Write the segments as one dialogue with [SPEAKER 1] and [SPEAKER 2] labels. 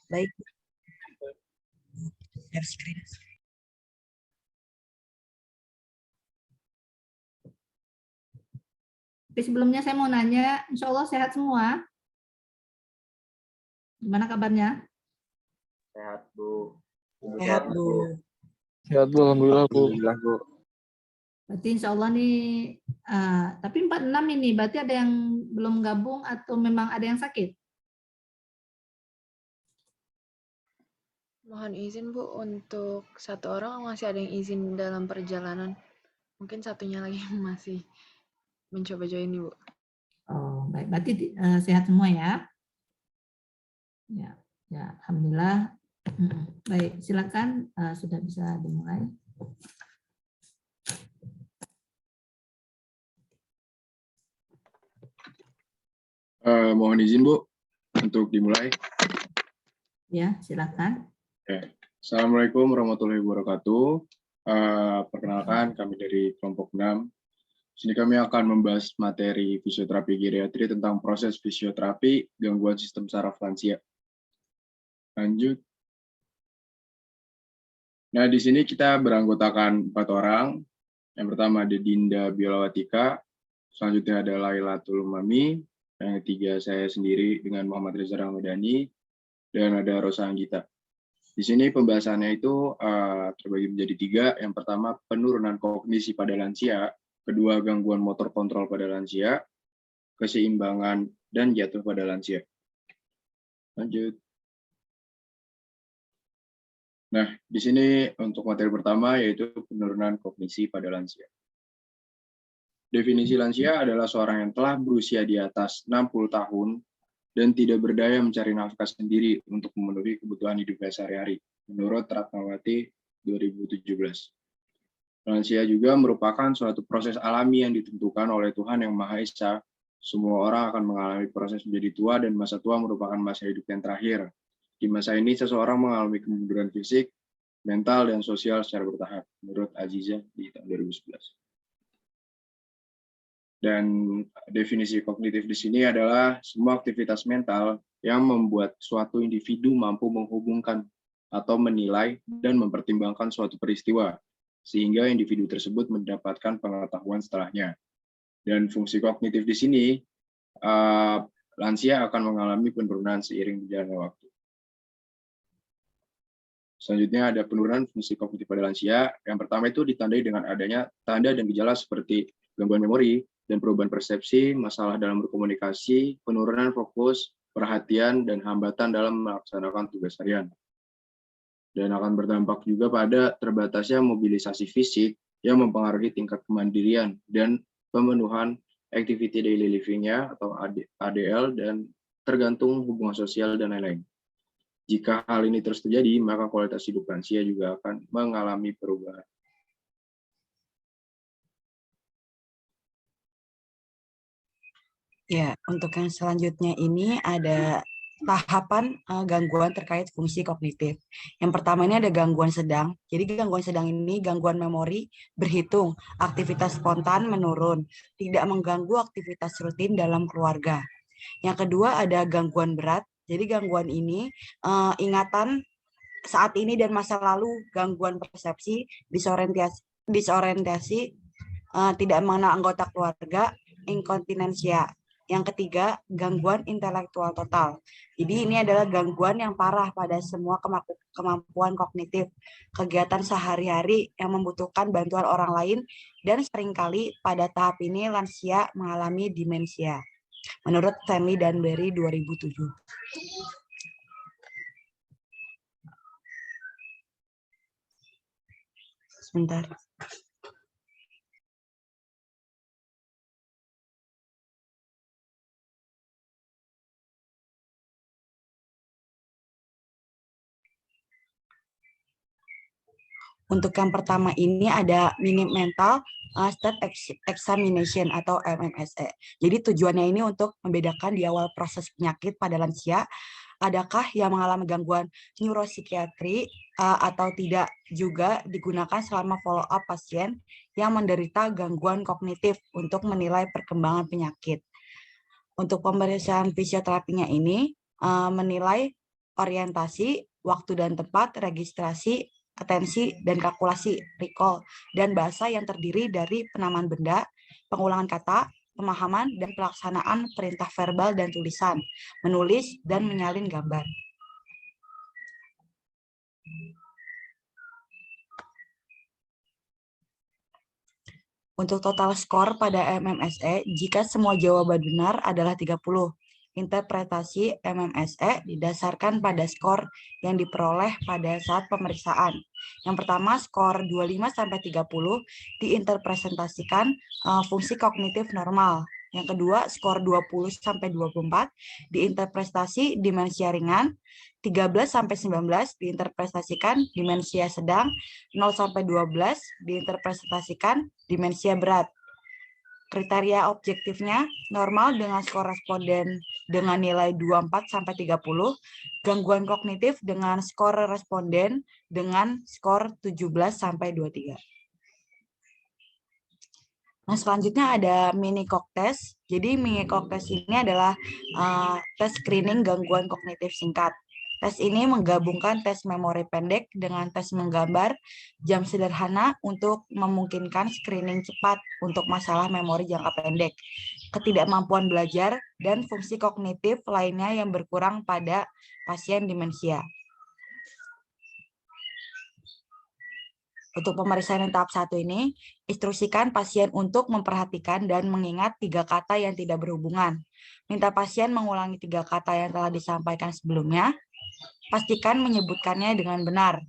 [SPEAKER 1] Baik, share screen.
[SPEAKER 2] Tapi sebelumnya saya mau nanya, insya Allah sehat semua? Gimana kabarnya?
[SPEAKER 3] Sehat, Bu.
[SPEAKER 1] Sehat, Bu.
[SPEAKER 4] Sehat, Bu. Alhamdulillah, Bu.
[SPEAKER 3] Alhamdulillah, Bu.
[SPEAKER 2] Berarti insya Allah nih, tapi 46 ini, berarti ada yang belum gabung atau memang ada yang sakit?
[SPEAKER 5] Mohon izin Bu, untuk satu orang masih ada yang izin dalam perjalanan. Mungkin satunya lagi masih mencoba join Bu.
[SPEAKER 2] Oh, baik. Berarti sehat semua ya? Ya, alhamdulillah. Baik, silakan sudah bisa dimulai.
[SPEAKER 3] Mohon izin Bu untuk dimulai.
[SPEAKER 2] Ya, silakan.
[SPEAKER 3] Assalamualaikum warahmatullahi wabarakatuh. Perkenalkan, kami dari kelompok 6. Sini kami akan membahas materi fisioterapi geriatri tentang proses fisioterapi gangguan sistem saraf lansia. Lanjut. Nah, di sini kita beranggotakan 4 orang. Yang pertama ada Dinda Biolawatika, selanjutnya ada Lailatul Mami, yang ketiga saya sendiri dengan Muhammad Reza Ramadhani, dan ada Rosa Anggita. Di sini pembahasannya itu terbagi menjadi 3. Yang pertama, penurunan kognisi pada lansia. Kedua, gangguan motor kontrol pada lansia. Keseimbangan dan jatuh pada lansia. Lanjut. Nah, di sini untuk materi pertama yaitu penurunan kognisi pada lansia. Definisi lansia adalah seorang yang telah berusia di atas 60 tahun dan tidak berdaya mencari nafkah sendiri untuk memenuhi kebutuhan hidupnya sehari-hari, menurut Ratnawati 2017. Lansia juga merupakan suatu proses alami yang ditentukan oleh Tuhan Yang Maha Esa. Semua orang akan mengalami proses menjadi tua dan masa tua merupakan masa hidup yang terakhir. Di masa ini, seseorang mengalami kemunduran fisik, mental, dan sosial secara bertahap, menurut Aziza di tahun 2011. Dan definisi kognitif di sini adalah semua aktivitas mental yang membuat suatu individu mampu menghubungkan atau menilai dan mempertimbangkan suatu peristiwa, sehingga individu tersebut mendapatkan pengetahuan setelahnya. Dan fungsi kognitif di sini, lansia akan mengalami penurunan seiring berjalannya waktu. Selanjutnya ada penurunan fungsi kognitif pada lansia. Yang pertama itu ditandai dengan adanya tanda dan gejala seperti gangguan memori dan perubahan persepsi, masalah dalam berkomunikasi, penurunan fokus, perhatian, dan hambatan dalam melaksanakan tugas harian. Dan akan berdampak juga pada terbatasnya mobilisasi fisik yang mempengaruhi tingkat kemandirian dan pemenuhan activity daily living-nya atau ADL dan tergantung hubungan sosial dan lain-lain. Jika hal ini terus terjadi, maka kualitas hidup lansia juga akan mengalami perubahan.
[SPEAKER 1] Ya, untuk yang selanjutnya ini ada tahapan gangguan terkait fungsi kognitif. Yang pertama ini ada gangguan sedang. Jadi gangguan sedang ini gangguan memori berhitung, aktivitas spontan menurun, tidak mengganggu aktivitas rutin dalam keluarga. Yang kedua ada gangguan berat. Jadi gangguan ini ingatan saat ini dan masa lalu, gangguan persepsi, disorientasi, tidak mengenal anggota keluarga, inkontinensia. Yang ketiga, gangguan intelektual total. Jadi ini adalah gangguan yang parah pada semua kemampuan kognitif, kegiatan sehari-hari yang membutuhkan bantuan orang lain, dan seringkali pada tahap ini lansia mengalami demensia. Menurut Stanley dan Berry 2007. Sebentar. Untuk yang pertama ini ada Minimum Mental State Examination atau MMSE. Jadi tujuannya ini untuk membedakan di awal proses penyakit pada lansia, adakah yang mengalami gangguan neuropsikiatri atau tidak, juga digunakan selama follow up pasien yang menderita gangguan kognitif untuk menilai perkembangan penyakit. Untuk pemeriksaan fisioterapinya ini menilai orientasi, waktu dan tempat, registrasi, atensi, dan kalkulasi, recall, dan bahasa yang terdiri dari penamaan benda, pengulangan kata, pemahaman, dan pelaksanaan perintah verbal dan tulisan, menulis, dan menyalin gambar. Untuk total skor pada MMSE, jika semua jawaban benar adalah 30. Interpretasi MMSE didasarkan pada skor yang diperoleh pada saat pemeriksaan. Yang pertama, skor 25-30 diinterpresentasikan fungsi kognitif normal. Yang kedua, skor 20-24 diinterpretasi dimensia ringan. 13-19 diinterpretasikan dimensia sedang. 0-12 diinterpretasikan dimensia berat. Kriteria objektifnya normal dengan skor responden dengan nilai 24-30, gangguan kognitif dengan skor responden dengan skor 17-23. Nah, selanjutnya ada mini kog test. Jadi mini kog test ini adalah tes screening gangguan kognitif singkat. Tes ini menggabungkan tes memori pendek dengan tes menggambar jam sederhana untuk memungkinkan screening cepat untuk masalah memori jangka pendek, ketidakmampuan belajar, dan fungsi kognitif lainnya yang berkurang pada pasien demensia. Untuk pemeriksaan yang tahap 1 ini, instruksikan pasien untuk memperhatikan dan mengingat 3 kata yang tidak berhubungan. Minta pasien mengulangi 3 kata yang telah disampaikan sebelumnya. Pastikan menyebutkannya dengan benar.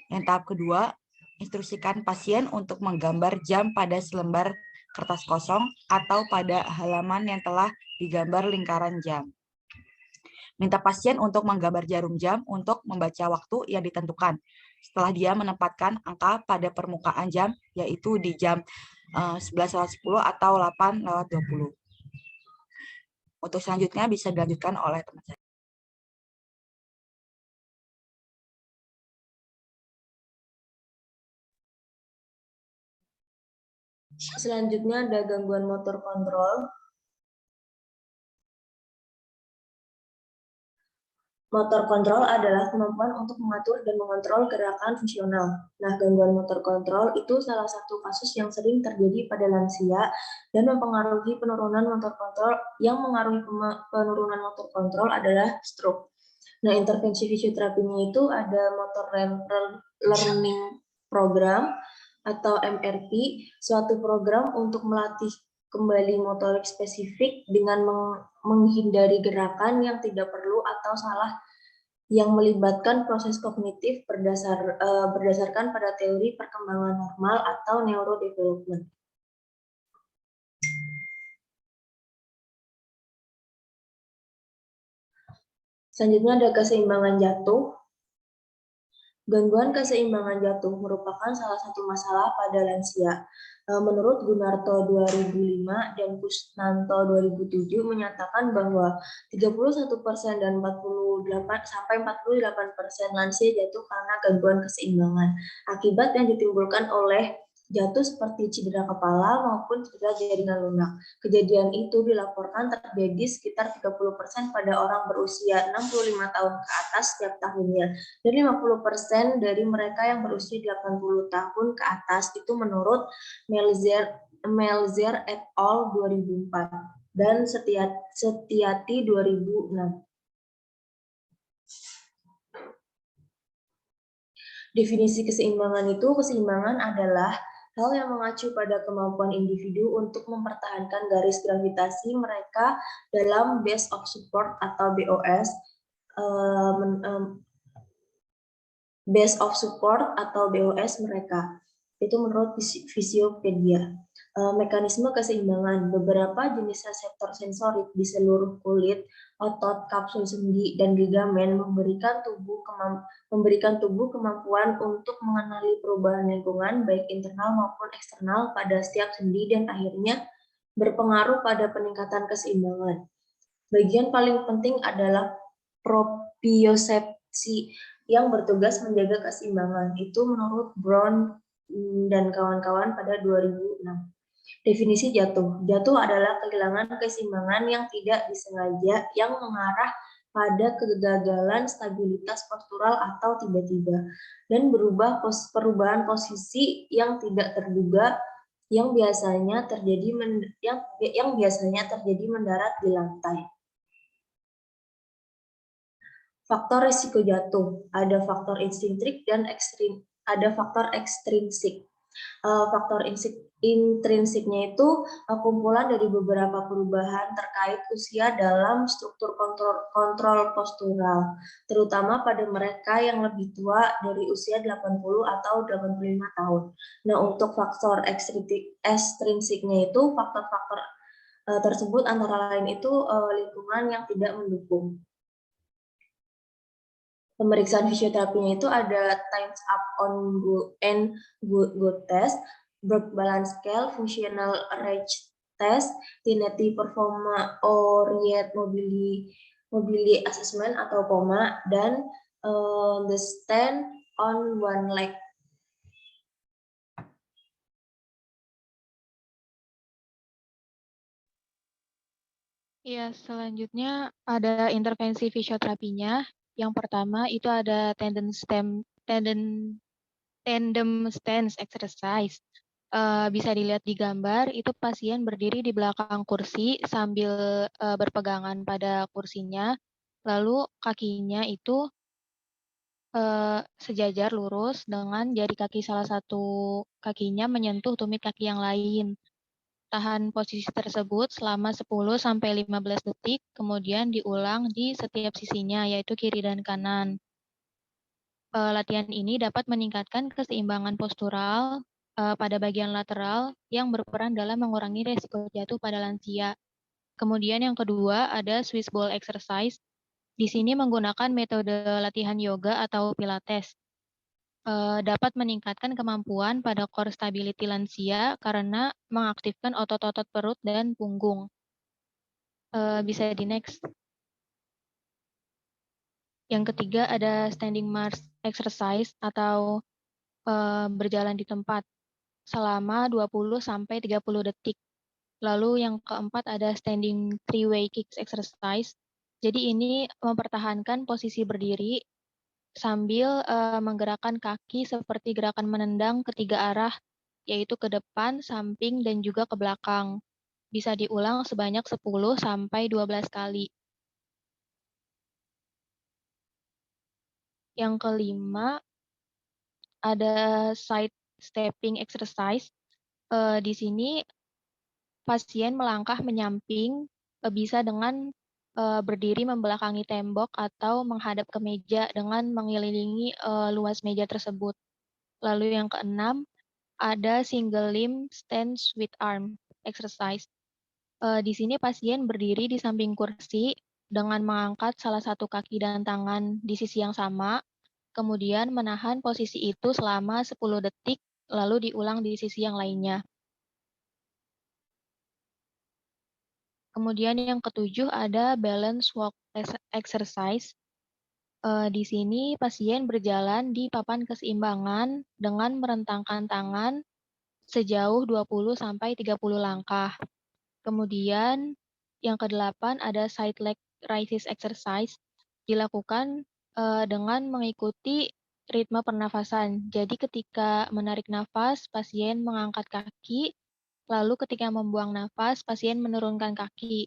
[SPEAKER 1] Yang tahap kedua, instruksikan pasien untuk menggambar jam pada selembar kertas kosong atau pada halaman yang telah digambar lingkaran jam. Minta pasien untuk menggambar jarum jam untuk membaca waktu yang ditentukan. Setelah dia menempatkan angka pada permukaan jam, yaitu di jam 11.10 atau 8.20. Untuk selanjutnya bisa dilanjutkan oleh teman saya.
[SPEAKER 6] Selanjutnya ada gangguan motor kontrol. Motor kontrol adalah kemampuan untuk mengatur dan mengontrol gerakan fungsional. Nah, gangguan motor kontrol itu salah satu kasus yang sering terjadi pada lansia dan mempengaruhi penurunan motor kontrol. Yang mengaruhi penurunan motor kontrol adalah stroke. Nah, intervensi fisioterapinya itu ada motor learning program atau MRP, suatu program untuk melatih kembali motorik spesifik dengan menghindari gerakan yang tidak perlu atau salah yang melibatkan proses kognitif berdasarkan pada teori perkembangan normal atau neurodevelopment. Selanjutnya ada keseimbangan jatuh. Gangguan keseimbangan jatuh merupakan salah satu masalah pada lansia. Menurut Gunarto 2005 dan Kusnanto 2007 menyatakan bahwa 31% dan 48% lansia jatuh karena gangguan keseimbangan. Akibat yang ditimbulkan oleh jatuh seperti cedera kepala maupun cedera jaringan lunak. Kejadian itu dilaporkan terjadi sekitar 30% pada orang berusia 65 tahun ke atas setiap tahunnya. Dan 50% dari mereka yang berusia 80 tahun ke atas itu menurut Melzer et al. 2004 dan Setiati 2006. Definisi keseimbangan itu, keseimbangan adalah hal yang mengacu pada kemampuan individu untuk mempertahankan garis gravitasi mereka dalam base of support atau BOS, base of support atau BOS mereka. Itu menurut Fisiopedia. Mekanisme keseimbangan. Beberapa jenis reseptor sensorik di seluruh kulit, otot, kapsul sendi, dan ligamen memberikan tubuh kemampuan untuk mengenali perubahan lingkungan, baik internal maupun eksternal pada setiap sendi dan akhirnya berpengaruh pada peningkatan keseimbangan. Bagian paling penting adalah propriosepsi yang bertugas menjaga keseimbangan. Itu menurut Brown dan kawan-kawan pada 2006. Definisi jatuh. Jatuh adalah kehilangan keseimbangan yang tidak disengaja yang mengarah pada kegagalan stabilitas postural atau tiba-tiba, dan perubahan posisi yang tidak terduga yang biasanya terjadi mendarat di lantai. Faktor risiko jatuh, ada faktor intrinsik dan ada faktor ekstrinsik. Faktor intrinsiknya itu kumpulan dari beberapa perubahan terkait usia dalam struktur kontrol postural, terutama pada mereka yang lebih tua dari usia 80 atau 85 tahun. Nah, untuk faktor ekstrinsiknya itu faktor-faktor tersebut antara lain itu lingkungan yang tidak mendukung. Pemeriksaan fisioterapinya itu ada Times Up on Good Test, Berg Balance Scale, Functional Range Test, Tineti Performa Oriented Mobility Assessment atau POMA, dan the Stand on One Leg.
[SPEAKER 7] Ya, selanjutnya ada intervensi fisioterapinya. Yang pertama itu ada tandem stance exercise. Bisa dilihat di gambar, itu pasien berdiri di belakang kursi sambil berpegangan pada kursinya. Lalu kakinya itu sejajar lurus dengan jari kaki salah satu kakinya menyentuh tumit kaki yang lain. Tahan posisi tersebut selama 10-15 detik, kemudian diulang di setiap sisinya, yaitu kiri dan kanan. Latihan ini dapat meningkatkan keseimbangan postural pada bagian lateral yang berperan dalam mengurangi resiko jatuh pada lansia. Kemudian yang kedua ada Swiss ball exercise. Di sini menggunakan metode latihan yoga atau pilates. Dapat meningkatkan kemampuan pada core stability lansia karena mengaktifkan otot-otot perut dan punggung. Bisa di next. Yang ketiga ada standing march exercise atau berjalan di tempat selama 20-30 detik. Lalu yang keempat ada standing three-way kicks exercise. Jadi ini mempertahankan posisi berdiri sambil menggerakkan kaki seperti gerakan menendang ketiga arah, yaitu ke depan, samping, dan juga ke belakang. Bisa diulang sebanyak 10-12 kali. Yang kelima, ada side stepping exercise. Di sini pasien melangkah menyamping, bisa dengan berdiri membelakangi tembok atau menghadap ke meja dengan mengelilingi luas meja tersebut. Lalu yang keenam, ada single limb stance with arm exercise. Di sini pasien berdiri di samping kursi dengan mengangkat salah satu kaki dan tangan di sisi yang sama, kemudian menahan posisi itu selama 10 detik, lalu diulang di sisi yang lainnya. Kemudian yang ketujuh ada balance walk exercise. Di sini pasien berjalan di papan keseimbangan dengan merentangkan tangan sejauh 20-30 langkah. Kemudian yang kedelapan ada side leg raises exercise, dilakukan dengan mengikuti ritme pernafasan. Jadi ketika menarik nafas, pasien mengangkat kaki, lalu ketika membuang nafas, pasien menurunkan kaki.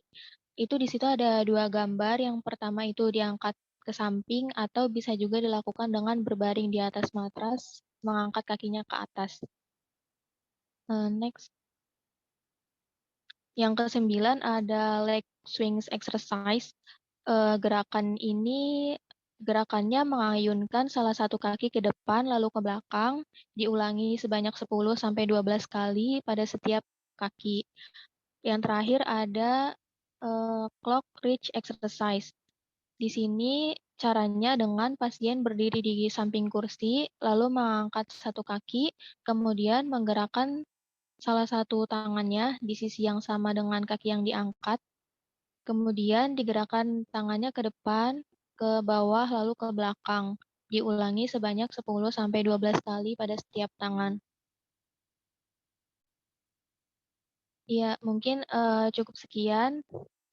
[SPEAKER 7] Itu di situ ada dua gambar, yang pertama itu diangkat ke samping atau bisa juga dilakukan dengan berbaring di atas matras, mengangkat kakinya ke atas. Next. Yang ke-9 ada leg swings exercise. Gerakannya mengayunkan salah satu kaki ke depan lalu ke belakang, diulangi sebanyak 10-12 kali pada setiap kaki. Yang terakhir ada clock reach exercise. Di sini caranya dengan pasien berdiri di samping kursi, lalu mengangkat satu kaki, kemudian menggerakkan salah satu tangannya di sisi yang sama dengan kaki yang diangkat, kemudian digerakkan tangannya ke depan, ke bawah, lalu ke belakang. Diulangi sebanyak 10-12 kali pada setiap tangan. Ya, mungkin cukup sekian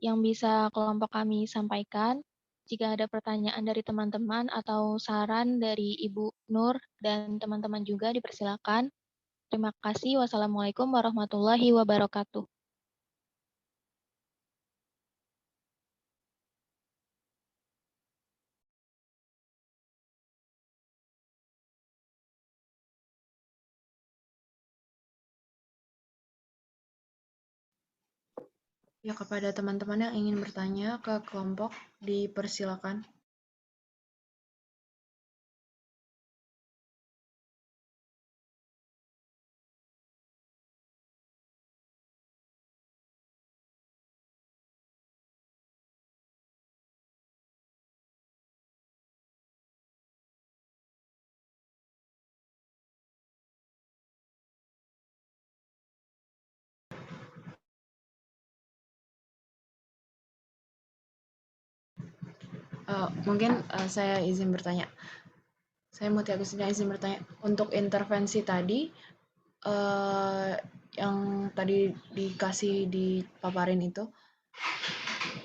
[SPEAKER 7] yang bisa kelompok kami sampaikan. Jika ada pertanyaan dari teman-teman atau saran dari Ibu Nur dan teman-teman juga dipersilakan. Terima kasih. Wassalamualaikum warahmatullahi wabarakatuh.
[SPEAKER 5] Ya, kepada teman-teman yang ingin bertanya ke kelompok, dipersilakan. Mungkin saya izin bertanya. Saya Mutia Agustina izin bertanya. Untuk intervensi tadi, yang tadi dikasih dipaparin itu,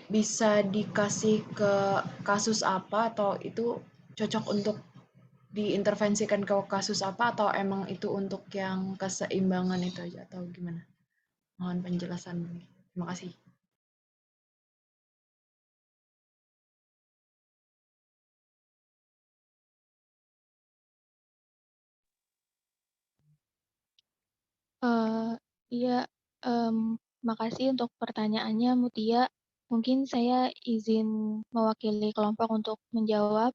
[SPEAKER 5] bisa dikasih ke kasus apa atau itu cocok untuk diintervensikan ke kasus apa atau emang itu untuk yang keseimbangan itu aja atau gimana? Mohon penjelasan. Terima kasih.
[SPEAKER 7] Iya, makasih untuk pertanyaannya, Mutia. Mungkin saya izin mewakili kelompok untuk menjawab.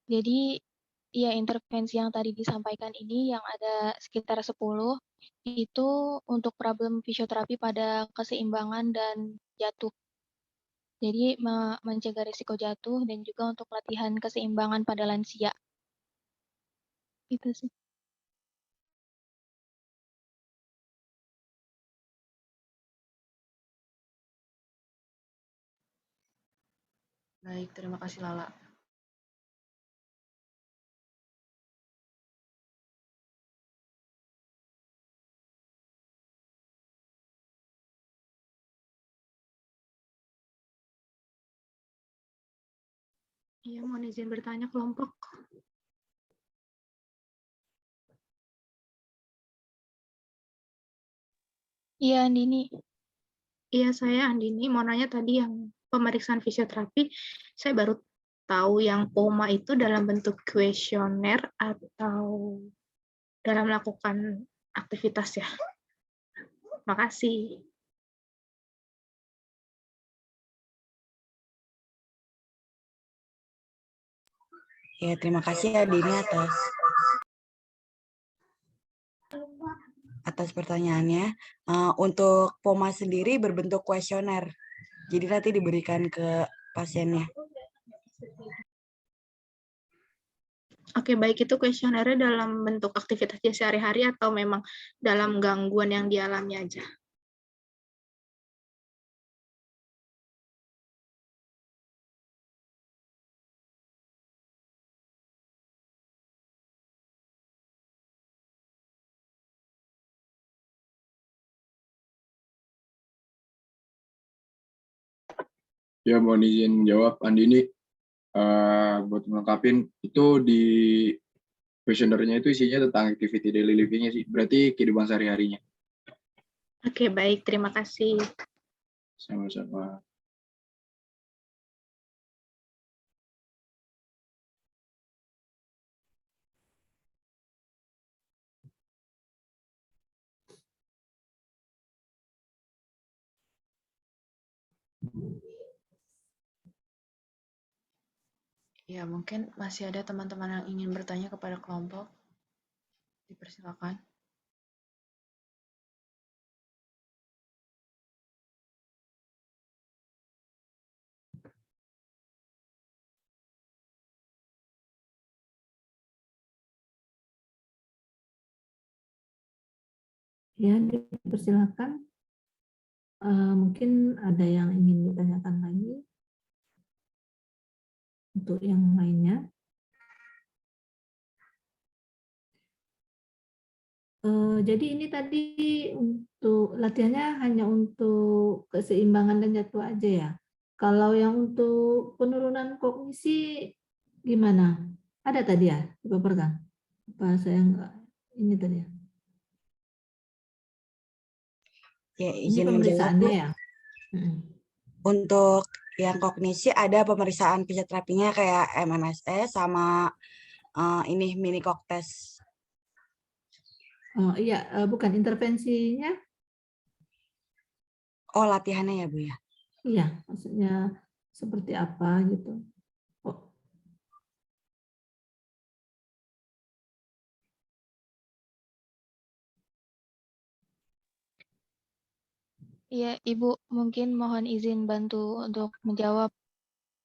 [SPEAKER 7] Jadi, ya intervensi yang tadi disampaikan ini yang ada sekitar 10, itu untuk problem fisioterapi pada keseimbangan dan jatuh. Jadi, mencegah risiko jatuh dan juga untuk latihan keseimbangan pada lansia. Itu sih.
[SPEAKER 5] Baik, terima kasih Lala.
[SPEAKER 8] Iya, mohon izin bertanya kelompok.
[SPEAKER 7] Iya, Andini.
[SPEAKER 8] Iya, saya Andini. Mau nanya tadi yang pemeriksaan fisioterapi, saya baru tahu yang POMA itu dalam bentuk kuesioner atau dalam melakukan aktivitas ya. Makasih.
[SPEAKER 1] Ya, terima kasih ya Dini atas pertanyaannya. Untuk POMA sendiri berbentuk kuesioner. Jadi nanti diberikan ke pasiennya.
[SPEAKER 8] Oke, baik itu kuesionernya dalam bentuk aktivitas dia sehari-hari atau memang dalam gangguan yang dialami aja?
[SPEAKER 3] Ya, mohon izin menjawab, Andini. Buat melengkapin, itu di questionnaire-nya itu isinya tentang activity daily living-nya sih. Berarti kehidupan sehari-harinya.
[SPEAKER 8] Oke, baik. Terima kasih.
[SPEAKER 3] Sama-sama.
[SPEAKER 5] Ya, mungkin masih ada teman-teman yang ingin bertanya kepada kelompok. Dipersilakan.
[SPEAKER 2] Ya, dipersilakan. Mungkin ada yang ingin ditanyakan lagi untuk yang lainnya. Jadi ini tadi untuk latihannya hanya untuk keseimbangan dan jatuh aja ya. Kalau yang untuk penurunan kognisi gimana? Ada tadi ya di paper kan? Apa saya enggak ini tadi ya?
[SPEAKER 1] Ya,
[SPEAKER 2] Ini
[SPEAKER 1] izin menjawab,
[SPEAKER 2] pemeriksaannya
[SPEAKER 1] Bu.
[SPEAKER 2] ya.
[SPEAKER 1] Untuk yang kognisi ada pemeriksaan fisioterapinya kayak MMSE sama ini mini kok tes.
[SPEAKER 2] Oh iya, bukan intervensinya?
[SPEAKER 1] Oh, latihannya ya, Bu ya.
[SPEAKER 2] Iya, maksudnya seperti apa gitu. Oh,
[SPEAKER 7] Iya, Ibu, mungkin mohon izin bantu untuk menjawab.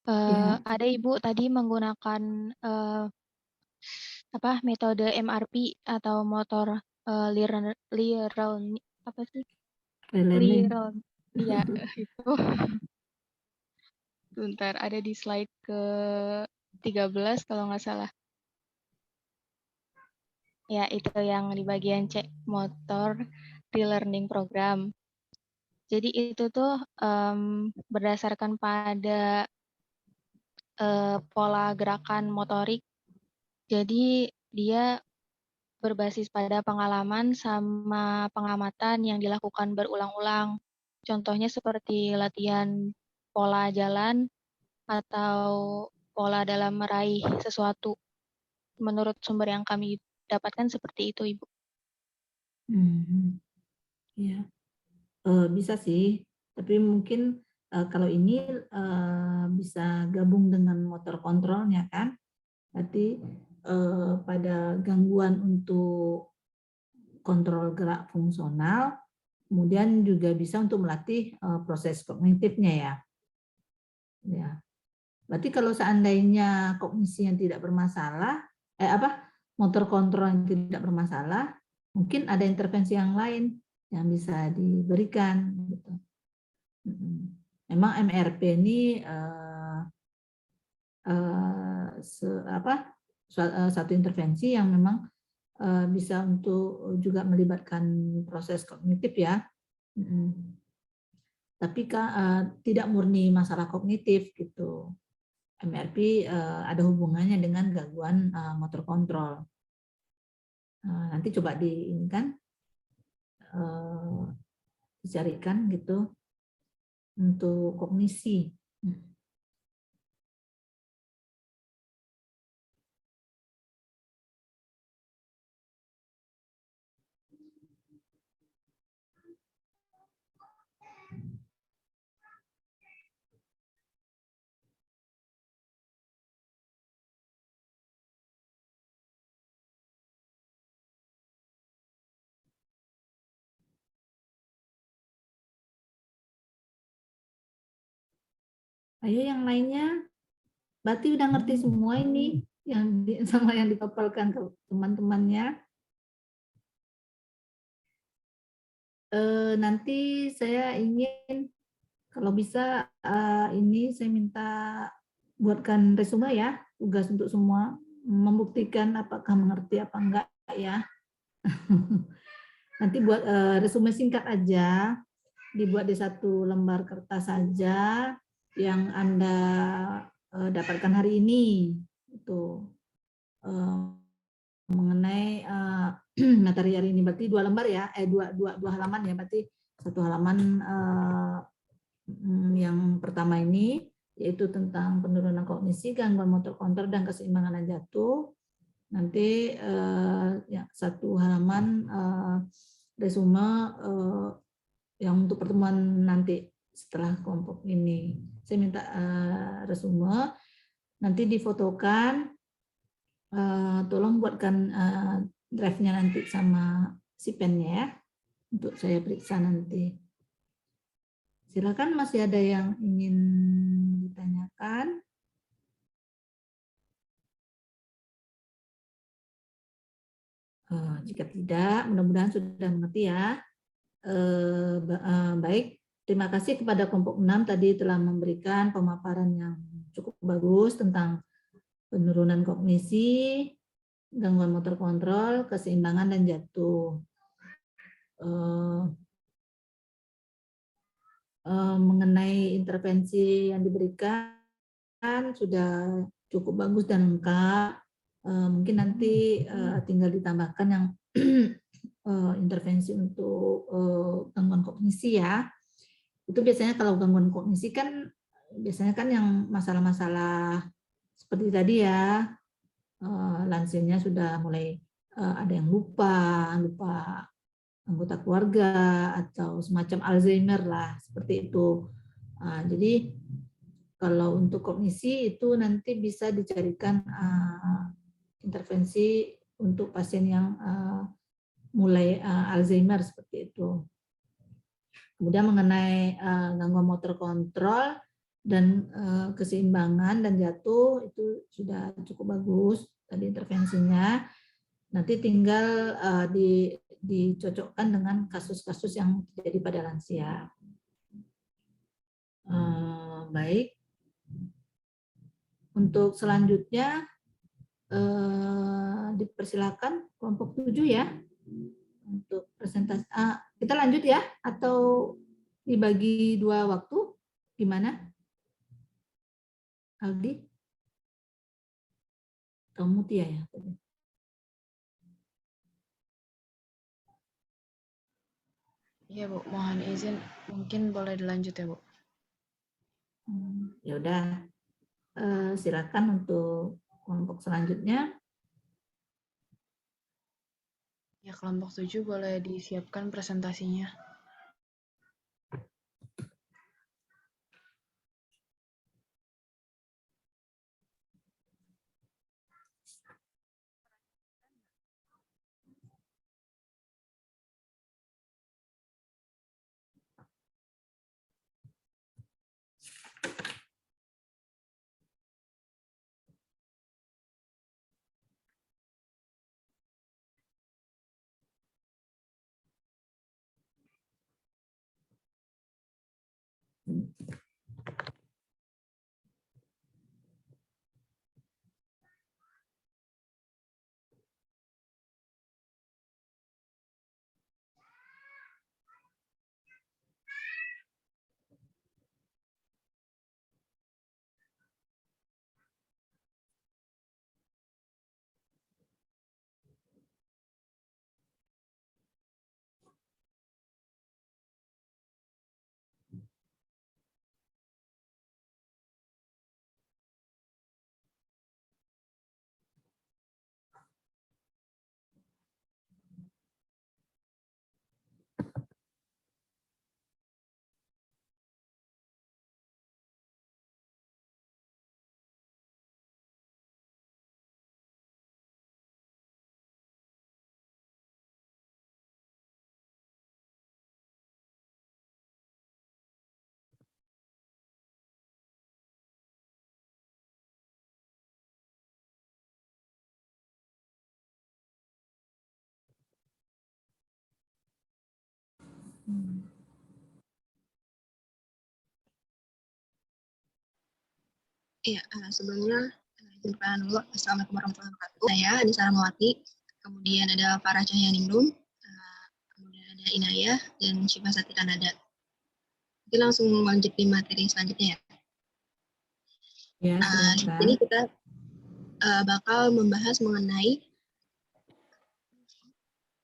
[SPEAKER 2] iya.
[SPEAKER 7] Ada Ibu tadi menggunakan metode MRP atau motor apa sih?
[SPEAKER 2] Relearning.
[SPEAKER 7] Iya, itu. Bentar, ada di slide ke-13 kalau nggak salah. Ya, itu yang di bagian C, motor relearning program. Jadi itu tuh berdasarkan pada pola gerakan motorik. Jadi dia berbasis pada pengalaman sama pengamatan yang dilakukan berulang-ulang. Contohnya seperti latihan pola jalan atau pola dalam meraih sesuatu. Menurut sumber yang kami dapatkan seperti itu, Ibu.
[SPEAKER 2] Iya. Bisa sih, tapi mungkin kalau ini bisa gabung dengan motor kontrolnya kan. Berarti pada gangguan untuk kontrol gerak fungsional, kemudian juga bisa untuk melatih proses kognitifnya ya. Ya. Berarti kalau seandainya kognisi yang tidak bermasalah, motor kontrol yang tidak bermasalah, mungkin ada intervensi yang lain yang bisa diberikan. Gitu. Memang MRP ini satu intervensi yang memang bisa untuk juga melibatkan proses kognitif ya. Tapi tidak murni masalah kognitif gitu. MRP ada hubungannya dengan gangguan motor kontrol. Nanti coba dicarikan gitu untuk kognisi. Ayo yang lainnya, berarti udah ngerti semua ini yang sama yang dipapalkan ke teman-temannya. Nanti saya ingin kalau bisa ini saya minta buatkan resume ya, tugas untuk semua, membuktikan apakah mengerti apa enggak ya. Nanti buat resume singkat aja, dibuat di satu lembar kertas saja yang Anda dapatkan hari ini. Itu mengenai materi hari ini, berarti 2 lembar ya, dua halaman ya, berarti 1 halaman yang pertama ini yaitu tentang penurunan kognisi, gangguan motor kontrol dan keseimbangan jatuh. Nanti 1 halaman resume yang untuk pertemuan nanti setelah kelompok ini. Saya minta resume, nanti difotokan, tolong buatkan drive-nya nanti sama si pennya ya, untuk saya periksa nanti. Silakan, masih ada yang ingin ditanyakan? Jika tidak, mudah-mudahan sudah mengerti ya. Baik, terima kasih kepada kelompok 6 tadi telah memberikan pemaparan yang cukup bagus tentang penurunan kognisi, gangguan motor kontrol, keseimbangan dan jatuh. mengenai intervensi yang diberikan sudah cukup bagus dan lengkap. Mungkin nanti tinggal ditambahkan yang intervensi untuk gangguan kognisi ya. Itu biasanya kalau gangguan kognisi kan biasanya kan yang masalah-masalah seperti tadi ya, lansianya sudah mulai ada yang lupa anggota keluarga atau semacam Alzheimer lah seperti itu. Jadi kalau untuk kognisi itu nanti bisa dicarikan intervensi untuk pasien yang mulai Alzheimer seperti itu. Kemudian mengenai gangguan motor kontrol dan keseimbangan dan jatuh itu sudah cukup bagus tadi intervensinya. Nanti tinggal dicocokkan dengan kasus-kasus yang terjadi pada lansia. Baik. Untuk selanjutnya dipersilakan kelompok 7 ya untuk presentasi. Kita lanjut ya atau dibagi 2 waktu gimana? Aldi atau Mutia ya?
[SPEAKER 5] Iya Bu, mohon izin mungkin boleh dilanjut ya Bu.
[SPEAKER 2] Ya udah, silakan untuk kelompok selanjutnya.
[SPEAKER 5] Ya kelompok 7 boleh disiapkan presentasinya.
[SPEAKER 9] Iya, sebelumnya izin perkenalan dulu. Assalamualaikum warahmatullahi wabarakatuh. Saya Anissa Rahmawati, kemudian ada Farah Cahyaningrum, kemudian ada Inayah dan Syifa Satira Nada. Kita langsung lanjut di materi selanjutnya ya.
[SPEAKER 2] Ya,
[SPEAKER 9] Di sini kita bakal membahas mengenai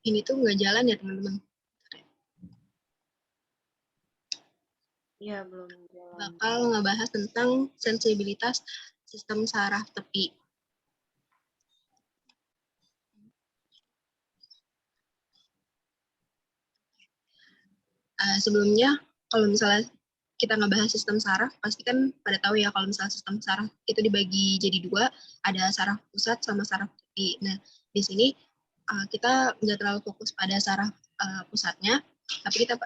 [SPEAKER 9] ini tuh nggak jalan ya teman-teman.
[SPEAKER 5] Iya, belum jalan.
[SPEAKER 9] Bakal ngebahas tentang sensibilitas sistem saraf tepi. Sebelumnya, kalau misalnya kita ngebahas sistem saraf, pasti kan pada tahu ya kalau misalnya sistem saraf itu dibagi jadi 2, ada saraf pusat sama saraf tepi. Nah, di sini kita nggak terlalu fokus pada saraf pusatnya, tapi kita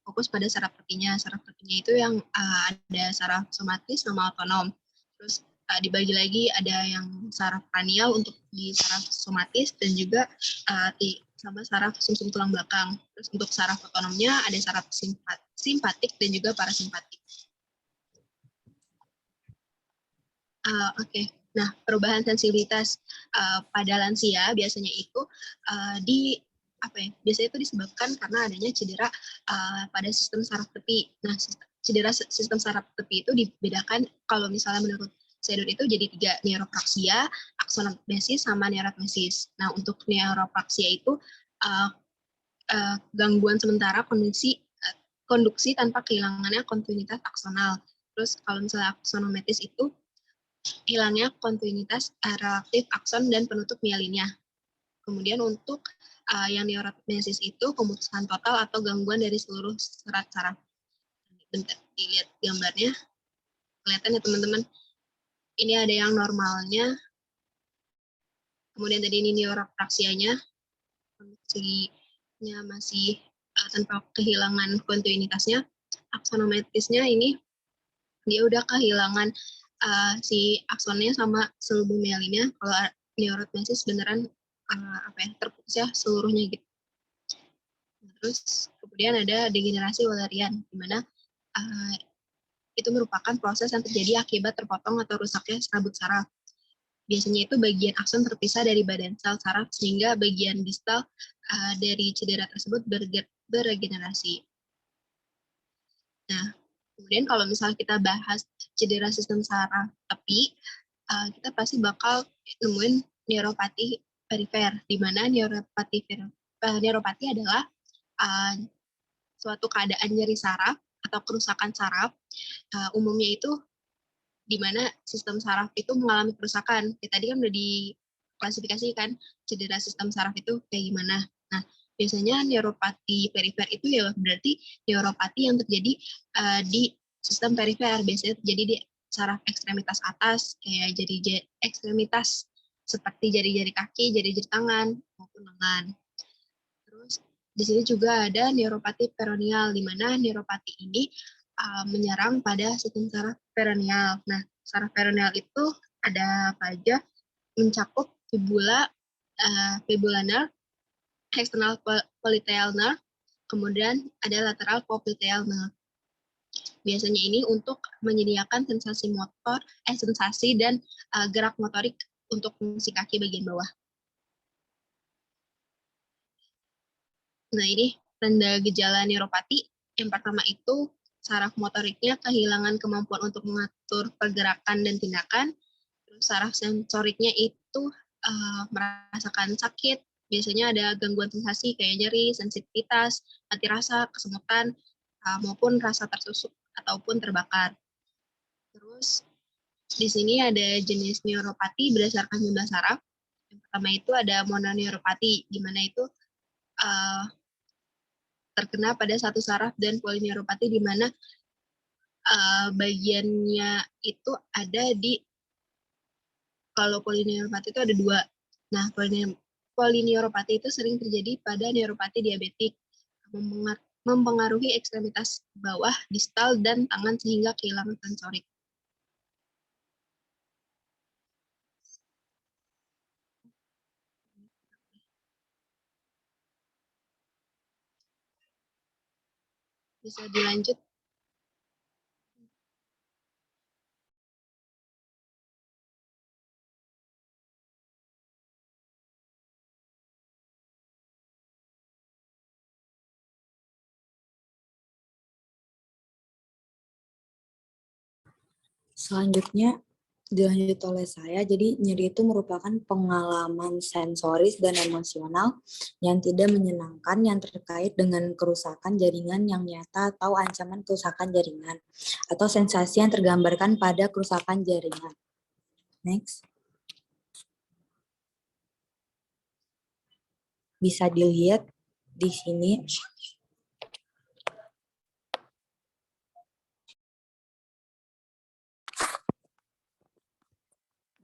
[SPEAKER 9] fokus pada saraf tepinya. Saraf tepinya itu yang ada saraf somatis sama otonom. Terus dibagi lagi ada yang saraf kranial untuk di saraf somatis dan juga sama saraf sumsum tulang belakang. Terus untuk saraf otonomnya ada saraf simpatik dan juga parasimpatik. Oke. Nah, perubahan sensibilitas pada lansia biasanya itu biasanya itu disebabkan karena adanya cedera pada sistem saraf tepi. Nah, cedera sistem saraf tepi itu dibedakan kalau misalnya menurut Seidel itu jadi 3, neuropraksia, aksonomesis, sama neurotmesis. Nah, untuk neuropraksia itu gangguan sementara konduksi tanpa kehilangannya kontinuitas aksonal. Terus kalau misalnya aksonometis itu hilangnya kontinuitas relatif akson dan penutup mielinnya. Kemudian untuk yang neurotmesis itu pemutusan total atau gangguan dari seluruh serat saraf. Bentar, dilihat gambarnya. Kelihatan ya teman-teman. Ini ada yang normalnya. Kemudian tadi ini neuropraksianya. Konduksinya masih tanpa kehilangan kontinuitasnya. Aksonometisnya ini dia udah kehilangan si aksonnya sama selubung mielinnya. Kalau neurotmesis beneran terputus ya seluruhnya gitu. Terus kemudian ada degenerasi Wallerian, di mana itu merupakan proses yang terjadi akibat terpotong atau rusaknya serabut saraf. Biasanya itu bagian akson terpisah dari badan sel saraf sehingga bagian distal dari cedera tersebut beregenerasi. Nah, kemudian kalau misalnya kita bahas cedera sistem saraf tepi, kita pasti bakal nemuin neuropati perifer, di mana neuropati adalah suatu keadaan nyeri saraf atau kerusakan saraf. Umumnya itu di mana sistem saraf itu mengalami kerusakan. Tadi kan udah diklasifikasikan cedera sistem saraf itu kayak gimana. Nah, biasanya neuropati perifer itu ya berarti neuropati yang terjadi di sistem perifer. Biasanya terjadi di saraf ekstremitas atas, kayak jari ekstremitas seperti jari-jari kaki, jari-jari tangan, maupun lengan. Terus di sini juga ada neuropati peroneal, di mana neuropati ini menyerang pada sistem saraf peroneal. Nah, saraf peroneal itu ada apa aja? Mencakup fibula, fibular nerve, external popliteal nerve, kemudian ada lateral popliteal nerve. Biasanya ini untuk menyediakan sensasi dan gerak motorik untuk fungsi kaki bagian bawah. Nah, ini tanda gejala neuropati. Yang pertama itu saraf motoriknya kehilangan kemampuan untuk mengatur pergerakan dan tindakan. Terus saraf sensoriknya itu merasakan sakit. Biasanya ada gangguan sensasi kayak nyeri, sensitivitas, mati rasa, kesemutan, maupun rasa tersusuk ataupun terbakar. Terus di sini ada jenis neuropati berdasarkan jumlah saraf. Yang pertama itu ada mononeuropati, di mana itu terkena pada satu saraf, dan polineuropati di mana bagiannya itu ada di, kalau polineuropati itu ada 2. Nah, polineuropati itu sering terjadi pada neuropati diabetik, mempengaruhi ekstremitas bawah, distal, dan tangan sehingga kehilangan sensorik. Bisa dilanjut.
[SPEAKER 1] Selanjutnya dilanjut oleh saya. Jadi nyeri itu merupakan pengalaman sensoris dan emosional yang tidak menyenangkan yang terkait dengan kerusakan jaringan yang nyata atau ancaman kerusakan jaringan atau sensasi yang tergambarkan pada kerusakan jaringan. Next. Bisa dilihat di sini.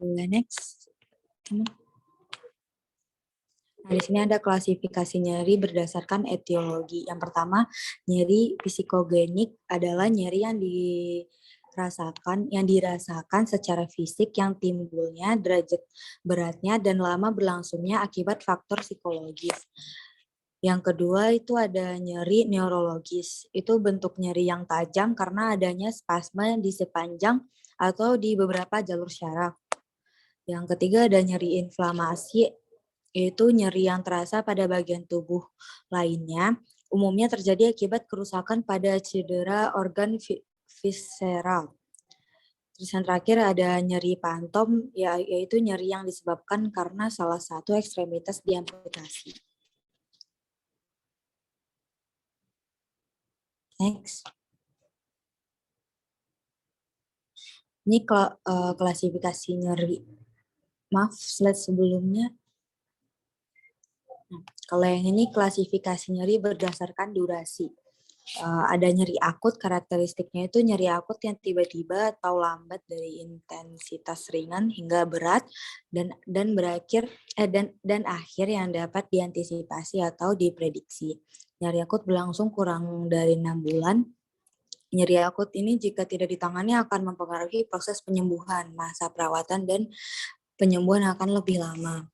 [SPEAKER 1] Next. Nah, di sini ada klasifikasi nyeri berdasarkan etiologi. Yang pertama, nyeri psikogenik adalah nyeri yang dirasakan secara fisik yang timbulnya, derajat beratnya, dan lama berlangsungnya akibat faktor psikologis. Yang kedua itu ada nyeri neurologis. Itu bentuk nyeri yang tajam karena adanya spasme di sepanjang atau di beberapa jalur syaraf. Yang ketiga ada nyeri inflamasi
[SPEAKER 10] yaitu nyeri yang terasa pada bagian tubuh lainnya, umumnya terjadi akibat kerusakan pada cedera organ visceral. Terus yang terakhir ada nyeri pantom, yaitu nyeri yang disebabkan karena salah satu ekstremitas diamputasi. Next. Ini klasifikasi nyeri. Maaf, slide sebelumnya. Nah, kalau yang ini klasifikasi nyeri berdasarkan durasi. Ada nyeri akut, karakteristiknya itu nyeri akut yang tiba-tiba atau lambat dari intensitas ringan hingga berat dan berakhir dan akhir yang dapat diantisipasi atau diprediksi. Nyeri akut berlangsung kurang dari 6 bulan. Nyeri akut ini jika tidak ditangani akan mempengaruhi proses penyembuhan, masa perawatan dan penyembuhan akan lebih lama.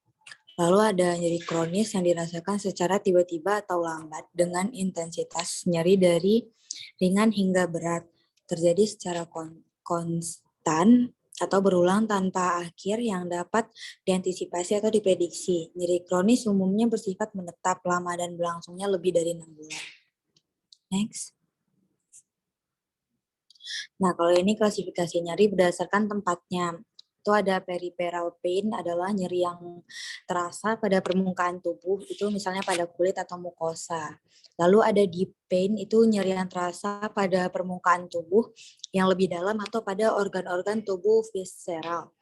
[SPEAKER 10] Lalu ada nyeri kronis yang dirasakan secara tiba-tiba atau lambat dengan intensitas nyeri dari ringan hingga berat, terjadi secara konstan atau berulang tanpa akhir yang dapat diantisipasi atau diprediksi. Nyeri kronis umumnya bersifat menetap lama dan berlangsungnya lebih dari 6 bulan. Next. Nah, kalau ini klasifikasi nyeri berdasarkan tempatnya. Itu ada peripheral pain adalah nyeri yang terasa pada permukaan tubuh, itu misalnya pada kulit atau mukosa. Lalu ada deep pain, itu nyeri yang terasa pada permukaan tubuh yang lebih dalam atau pada organ-organ tubuh visceral.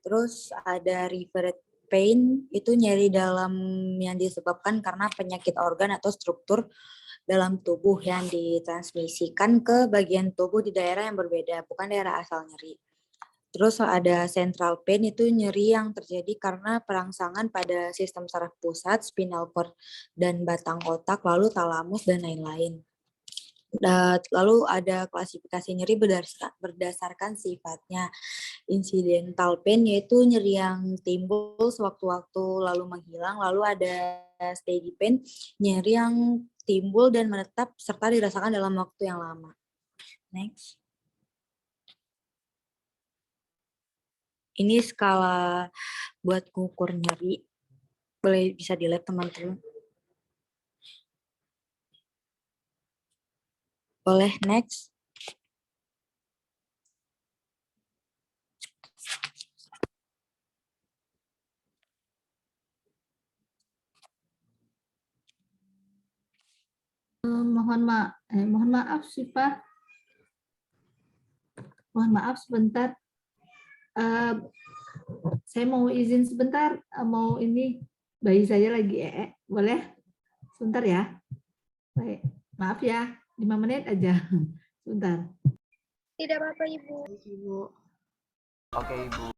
[SPEAKER 10] Terus ada referred pain, itu nyeri dalam yang disebabkan karena penyakit organ atau struktur dalam tubuh yang ditransmisikan ke bagian tubuh di daerah yang berbeda, bukan daerah asal nyeri. Terus ada central pain, itu nyeri yang terjadi karena perangsangan pada sistem saraf pusat, spinal cord, dan batang otak, lalu talamus, dan lain-lain. Lalu ada klasifikasi nyeri berdasarkan sifatnya. Incidental pain yaitu nyeri yang timbul sewaktu-waktu lalu menghilang. Lalu ada steady pain, nyeri yang timbul dan menetap serta dirasakan dalam waktu yang lama. Next. Ini skala buat ngukur nyeri. Bisa dilihat teman-teman. Boleh next.
[SPEAKER 2] Mohon maaf Syifa. Mohon maaf sebentar. Saya mau izin sebentar, mau ini bayi saya lagi boleh? Sebentar ya. Baik, maaf ya, 5 menit aja. Sebentar.
[SPEAKER 8] Tidak apa-apa, Ibu.
[SPEAKER 5] Ibu.
[SPEAKER 11] Oke, Ibu.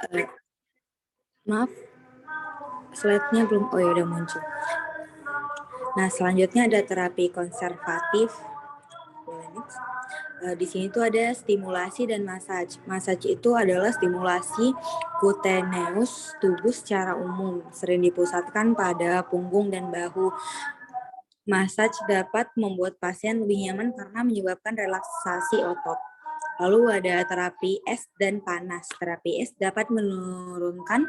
[SPEAKER 10] Eh, maaf, slide-nya belum, oh ya udah muncul. Nah, selanjutnya ada terapi konservatif. Di sini tuh ada stimulasi dan massage. Massage itu adalah stimulasi kuteneus tubuh secara umum, sering dipusatkan pada punggung dan bahu. Massage dapat membuat pasien lebih nyaman karena menyebabkan relaksasi otot. Lalu ada terapi es dan panas. Terapi es dapat menurunkan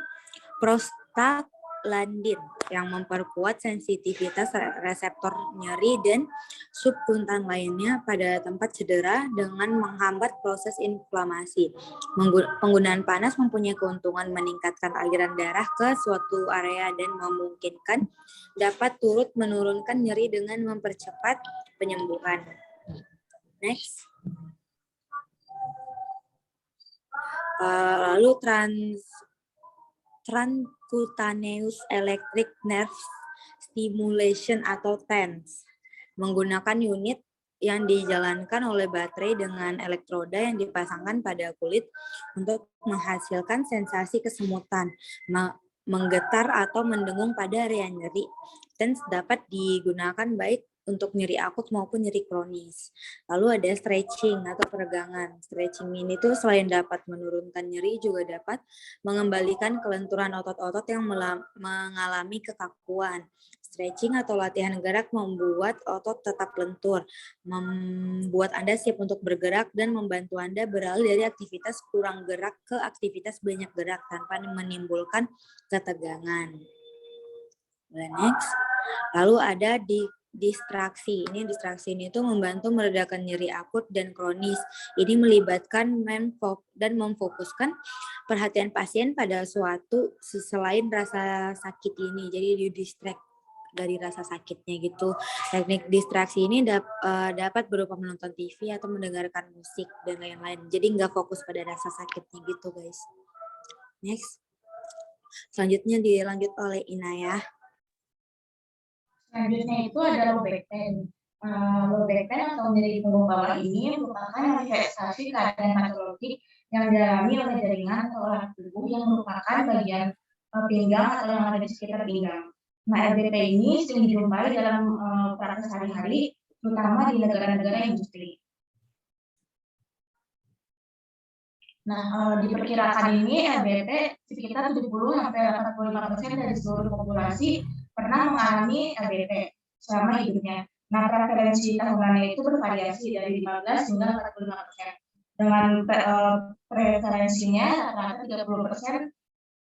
[SPEAKER 10] prostaglandin yang memperkuat sensitivitas reseptor nyeri dan subkuntan lainnya pada tempat cedera dengan menghambat proses inflamasi. Penggunaan panas mempunyai keuntungan meningkatkan aliran darah ke suatu area dan memungkinkan dapat turut menurunkan nyeri dengan mempercepat penyembuhan. Next. Lalu transcutaneous electric nerve stimulation atau TENS menggunakan unit yang dijalankan oleh baterai dengan elektroda yang dipasangkan pada kulit untuk menghasilkan sensasi kesemutan, menggetar atau mendengung pada area nyeri. TENS dapat digunakan baik untuk nyeri akut maupun nyeri kronis. Lalu ada stretching atau peregangan. Stretching ini tuh selain dapat menurunkan nyeri juga dapat mengembalikan kelenturan otot-otot yang mengalami kekakuan. Stretching atau latihan gerak membuat otot tetap lentur, membuat Anda siap untuk bergerak dan membantu Anda beralih dari aktivitas kurang gerak ke aktivitas banyak gerak tanpa menimbulkan ketegangan. Next. Lalu ada distraksi. Distraksi ini tuh membantu meredakan nyeri akut dan kronis. Ini melibatkan dan memfokuskan perhatian pasien pada suatu selain rasa sakit ini. Jadi di-distract dari rasa sakitnya gitu. Teknik distraksi ini dapat berupa menonton TV atau mendengarkan musik dan lain-lain. Jadi nggak fokus pada rasa sakitnya gitu guys. Next. Selanjutnya dilanjut oleh Inayah.
[SPEAKER 12] Selanjutnya itu ada low back pain. Low back pain atau nyeri punggung bawah ini merupakan manifestasi keadaan patologik yang dialami oleh jaringan atau organ tubuh yang merupakan bagian pinggang atau yang ada di sekitar pinggang. Nah, LBP ini sering dijumpai dalam praktek sehari-hari, terutama di negara-negara industri. Nah, diperkirakan ini LBP sekitar 70-85% dari seluruh populasi pernah mengalami LBP selama hidupnya. Nah, prevalensi tahunannya itu bervariasi dari 15 hingga 45%. Dengan prevalensinya rata-rata 30%,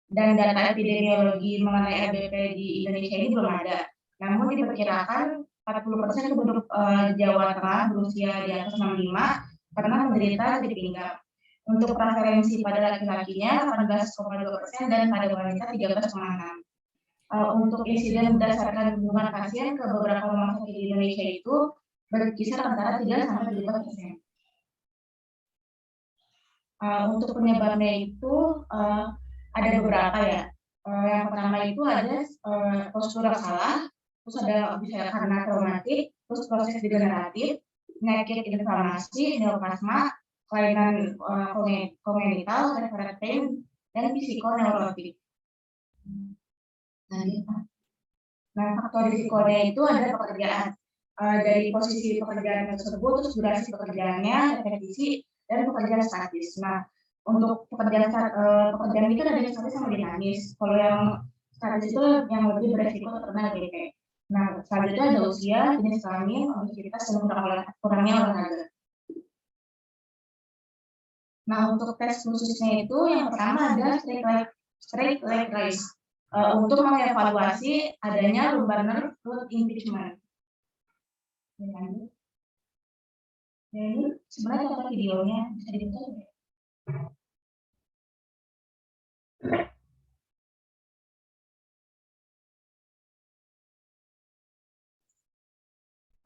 [SPEAKER 12] dan data epidemiologi mengenai LBP di Indonesia ini belum ada. Namun diperkirakan 40% penduduk Jawa Tengah berusia di atas 65 pernah menderita nyeri pinggang. Untuk prevalensi pada laki-lakinya 18,2% dan pada wanita 13,6%. Untuk insiden berdasarkan hubungan pasien ke beberapa rumah sakit di Indonesia itu berkisar antara 3-5%. Untuk penyebabnya itu ada beberapa ya. Yang pertama itu ada postur yang salah, terus ada bisa karena traumatik, terus proses degeneratif, penyakit inflamasi, neoplasma, kelainan kongenital, referent pain, dan psikoneurotik. Nah, faktor risikonya itu ada pekerjaan. Dari posisi pekerjaan tersebut, terus durasi pekerjaannya, repetisi, dan pekerjaan statis. Nah, untuk pekerjaan itu ada yang statis sama dinamis. Kalau yang statis itu yang lebih beresiko terkena LBP. Nah, selanjutnya ada usia, jenis kelamin, obesitas, dan kurangnya olahraga. Nah, untuk tes khususnya itu yang pertama ada straight leg raise untuk mengevaluasi adanya lumbar nerve root impingement. Ini sebenarnya contoh videonya bisa ditonton.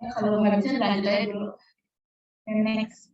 [SPEAKER 12] Kalau nggak bisa lanjut aja dulu. Next.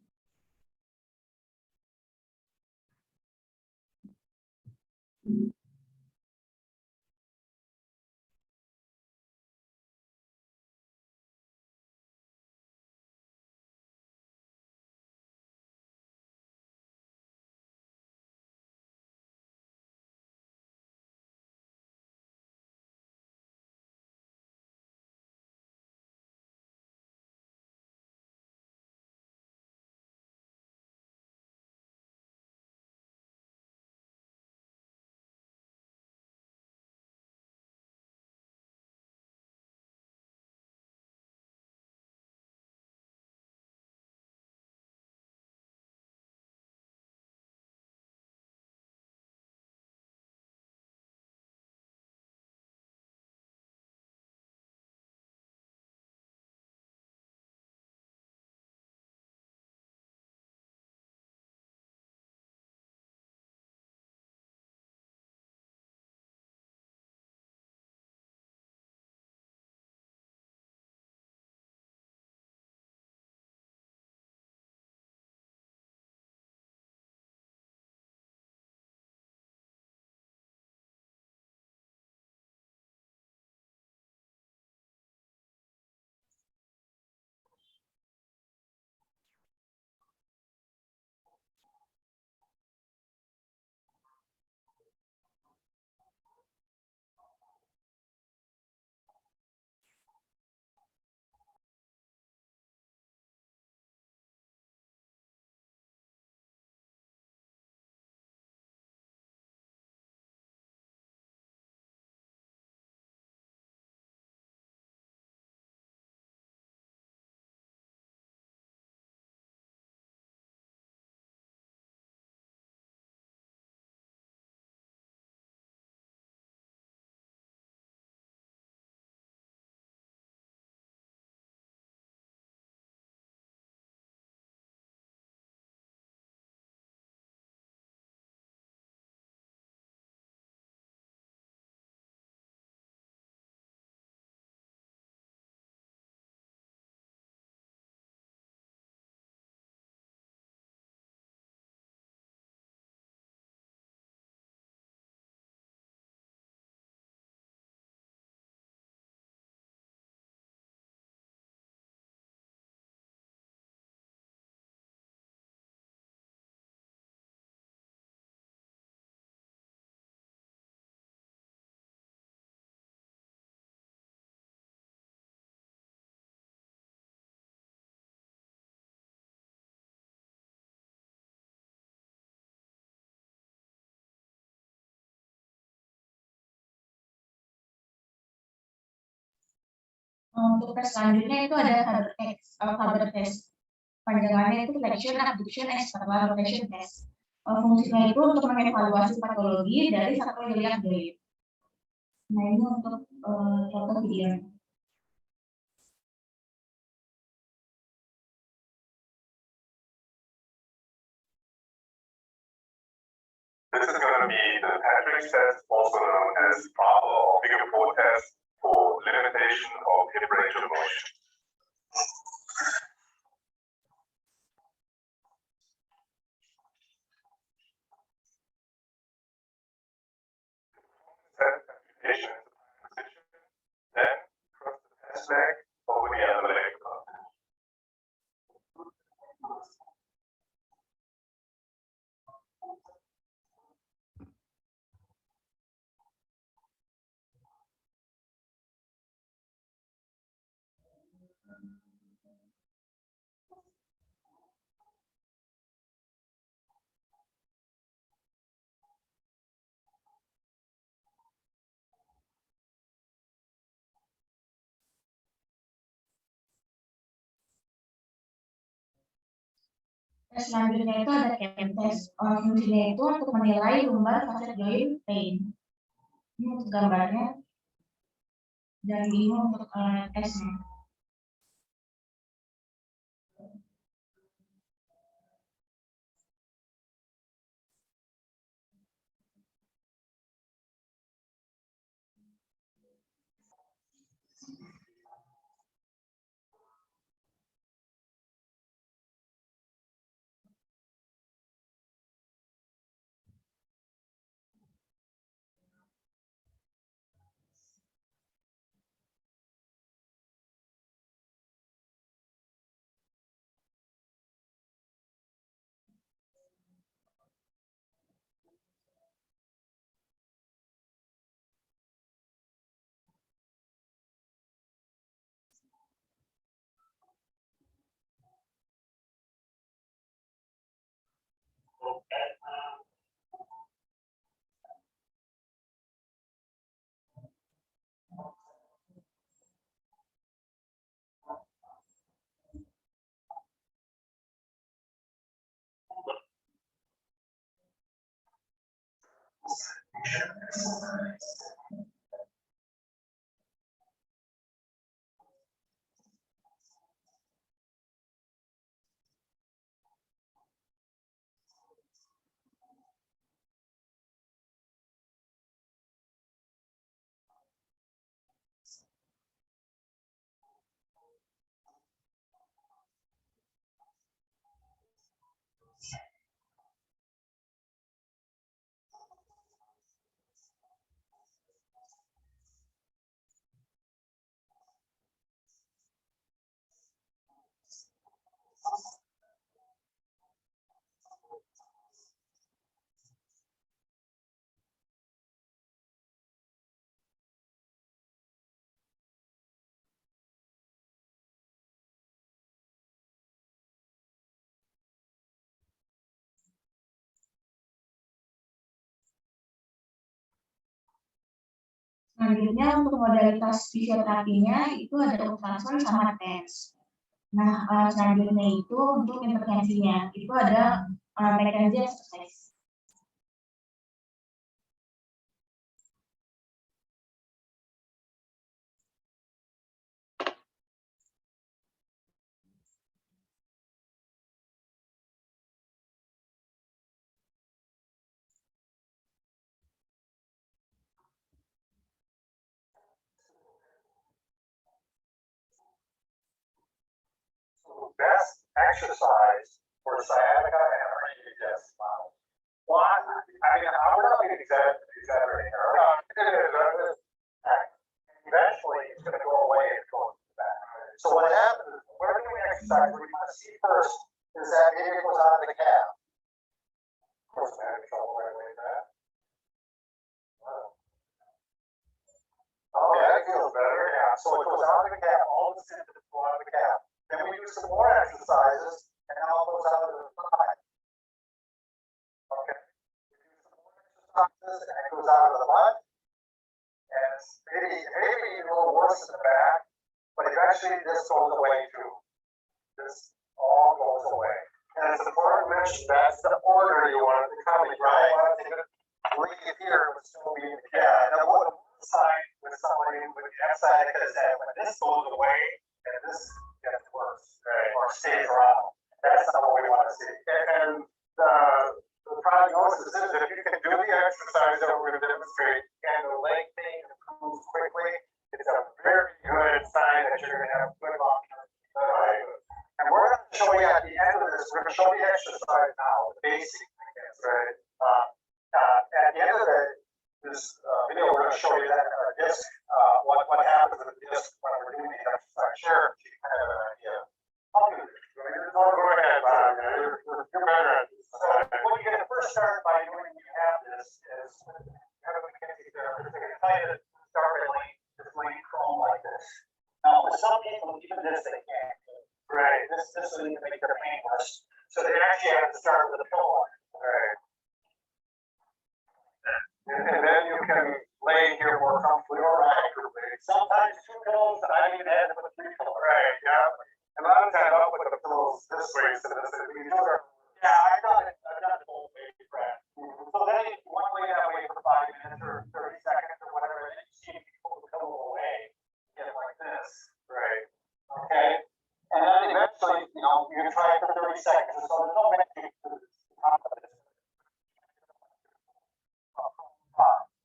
[SPEAKER 12] Untuk tes selanjutnya itu ada Faber test. Panjangannya itu flexion, abduction, external rotation test. Fungsinya itu untuk mengevaluasi patologi dari satu iliac joint. Nah, ini untuk contoh video.
[SPEAKER 13] This is going to be the Patrick's test, also known as Papa or Figure 4 test for limitation of hip range of motion. Set amputation into position, then cross the test leg over the other leg.
[SPEAKER 12] Tes selanjutnya itu ada CAM test. Fungsinya itu untuk menilai lumbar facet joint pain. Ini untuk gambarnya. Dan ini untuk tesnya. Selanjutnya untuk modalitas fisioterapinya itu ada ultrasound sama tes. Nah, selanjutnya itu untuk intervensinya itu ada McKenzie exercise.
[SPEAKER 13] Best exercise for sciatica and herniated model. Well, I mean, we're not being exaggerating here. Eventually, it's going to go away and go back. So what happens is, when we're doing exercise, what we want to see first is that it goes out of the calf. Of course, I have trouble right away with that. Okay, that feels better, yeah. So it goes out of the calf, all the symptoms go out of the calf. Then we do some more exercises, and it all goes out of the thigh. Okay. We do some more exercises, and it goes out of the butt. And it's maybe a little worse in the back, but eventually this goes away too. This all goes away. And it's important to mention that's the order you want it to come in, right? You want it to leave it here, it would still be, yeah. And what side with somebody with the X side is that when this goes away, and this gets worse, right? Or stays around. That's not what we want to see. And the prognosis is if you can do the exercise that we're going to demonstrate and the leg thing improves quickly, it's a very good sign that you're going to have good long-term. And we're going to show you at the end of this, we're going to show you the exercise now, the basic things, right? At the end of this video, we're going to show you that disc, what happens with the disc when we're doing the exercise. Sure, you kind of have an idea. I'll do this. Go ahead, Bob. You're better at this. What you get to first start by doing when you have this is kind of McKinsey therapy. They're going to tell you to start by laying prone like this. Now, for some people, even this they can't. Right. This will even make their pain worse. So they actually have to start with a pillow. Right. And then you can lay here more comfortably or accurately. Sometimes 2 pillows, I even had to put 3 pillows. Right, yeah. And a lot of times I'll put the pillows this way so that yeah, I've done it both ways, Brad. So then if you want to lay that way for 5 minutes or 30 seconds or whatever, then you see if you pull the pillow away, get it like this. Right. Okay. And then eventually, you know, you can try it for 30 seconds or so. There's no benefit to the top of this.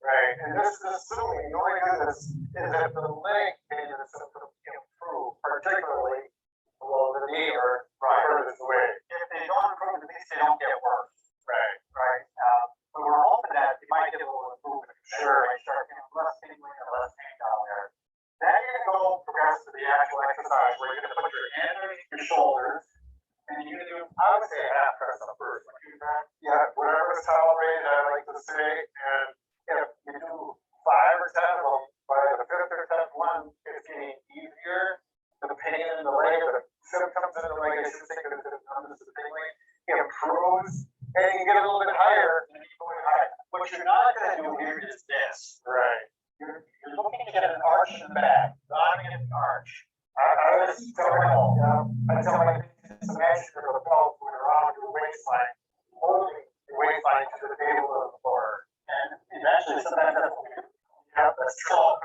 [SPEAKER 13] Right, and this is assuming the only thing is if the leg can improve, particularly below the knee or further away. If they don't improve, at least they don't get worse. Right, right. But we're hoping that you might get a little improvement. Sure, you start getting less tingling and less pain down there. Then you're going to go progress to the actual exercise where you're going to put your hand underneath your shoulders and you're going to do, I would say, a half press up first. Would you do that? Yeah, whatever is tolerated, I like to say, and if you do 5 or 10 of them, by the 5th or 10th one, it's getting easier. The pain in the leg, or the symptoms in the leg, I should say, because it comes to the tingling, improves, and you can get a little bit higher, and keep going higher. What you're not going to do here is this. Right. You're looking to get an arch in the back, not get an arch. I was telling my patients, imagine your belt going around your waistline, holding your waistline to the table of the floor. And eventually, sometimes that's what we do. Yeah, that's true.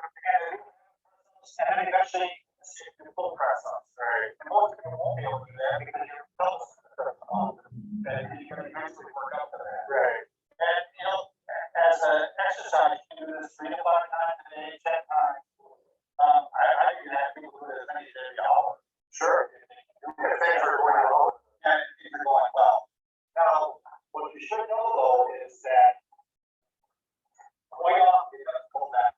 [SPEAKER 13] And then eventually, you pull press ups, right? And most people won't be able to do that because your belts are on. And you can eventually work up to that. Right. And, you know, as an exercise, you can do this 3 to 5 times a day, 10 times. I do that. People do it as many as every hour. Sure. If things are going well, and things are going well. Now, what you should know, though, is that quite often you have to pull back.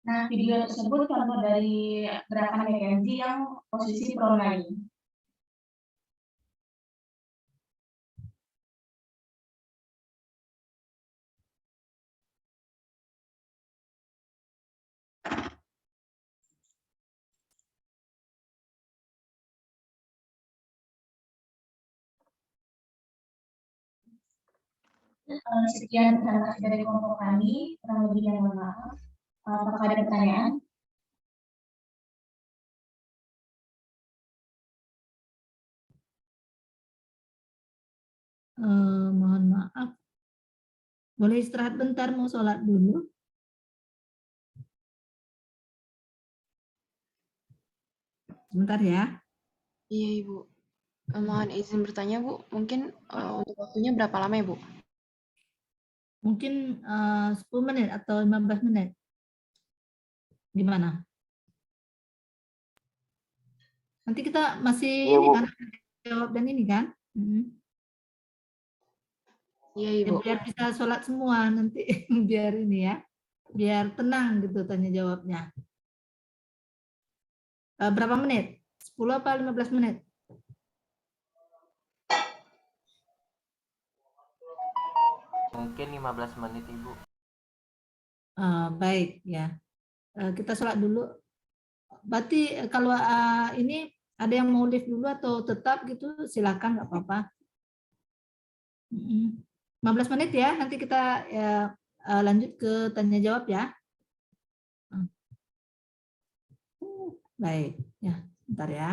[SPEAKER 12] Nah, video tersebut contoh dari gerakan McKenzie yang posisi prone lagi. Sekian presentasi dari kelompok kami, kurang lebihnya mohon maaf. Apakah ada pertanyaan?
[SPEAKER 2] Mohon maaf. Boleh istirahat bentar, mau sholat dulu? Sebentar ya.
[SPEAKER 5] Iya, Ibu. Mohon izin bertanya, Bu. Mungkin untuk waktunya berapa lama ya, Bu?
[SPEAKER 2] Mungkin 10 menit atau 15 menit. Gimana? Nanti kita masih ini kan jawab dan ini kan?
[SPEAKER 5] Iya, Ibu.
[SPEAKER 2] Biar bisa sholat semua nanti biar ini ya. Biar tenang gitu tanya jawabnya. Berapa menit? 10 apa 15 menit?
[SPEAKER 11] Mungkin 15 menit, Ibu.
[SPEAKER 2] Baik ya. Kita sholat dulu. Berarti kalau ini ada yang mau live dulu atau tetap gitu, silakan, nggak apa-apa. 15 menit ya, nanti kita ya, lanjut ke tanya jawab ya. Baik, ya, bentar ya.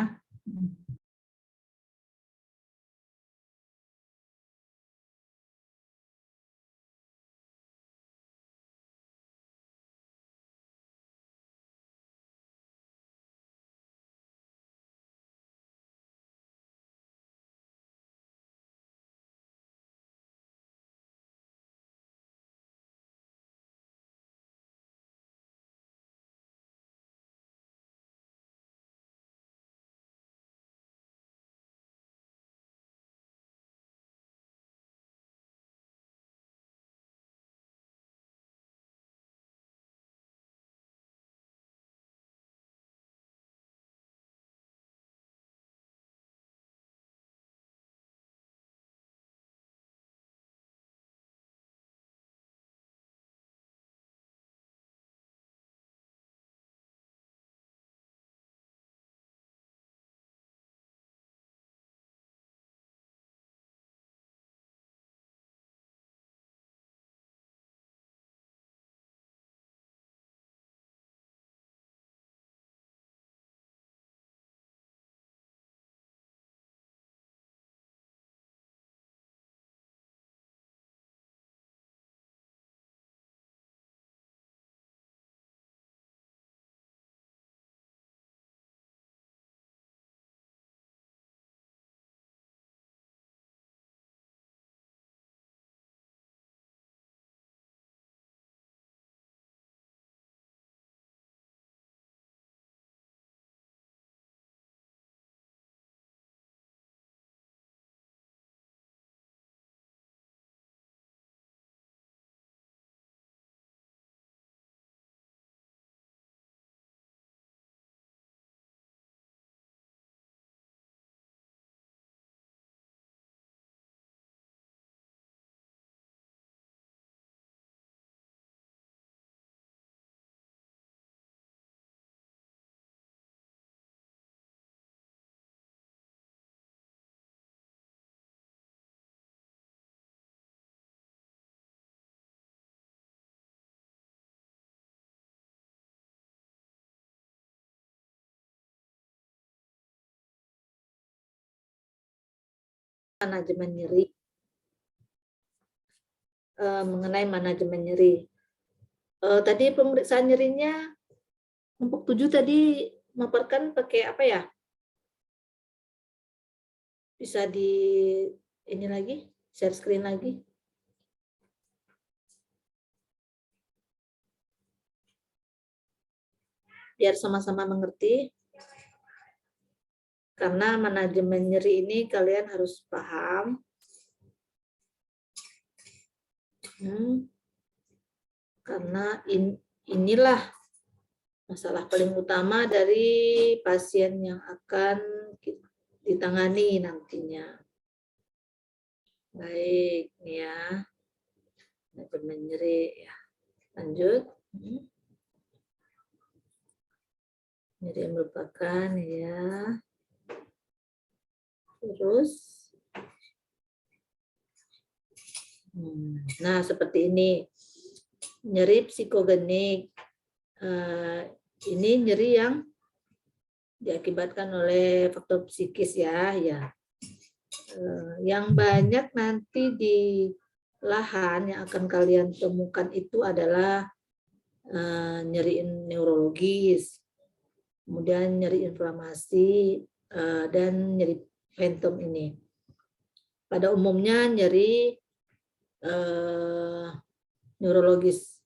[SPEAKER 2] Manajemen nyeri, mengenai manajemen nyeri. Tadi pemeriksaan nyerinya kelompok 7 tadi memaparkan pakai apa ya? Bisa di ini lagi, share screen lagi. Biar sama-sama mengerti. Karena manajemen nyeri ini kalian harus paham. Karena inilah masalah paling utama dari pasien yang akan ditangani nantinya. Baik, ya. Manajemen nyeri ya. Lanjut. Nyeri merupakan ya. Terus. Nah, seperti ini. Nyeri psikogenik. Ini nyeri yang diakibatkan oleh faktor psikis ya. Yang banyak nanti di lahan yang akan kalian temukan itu adalah nyeri neurologis, kemudian nyeri inflamasi, dan nyeri phantom ini. Pada umumnya nyeri neurologis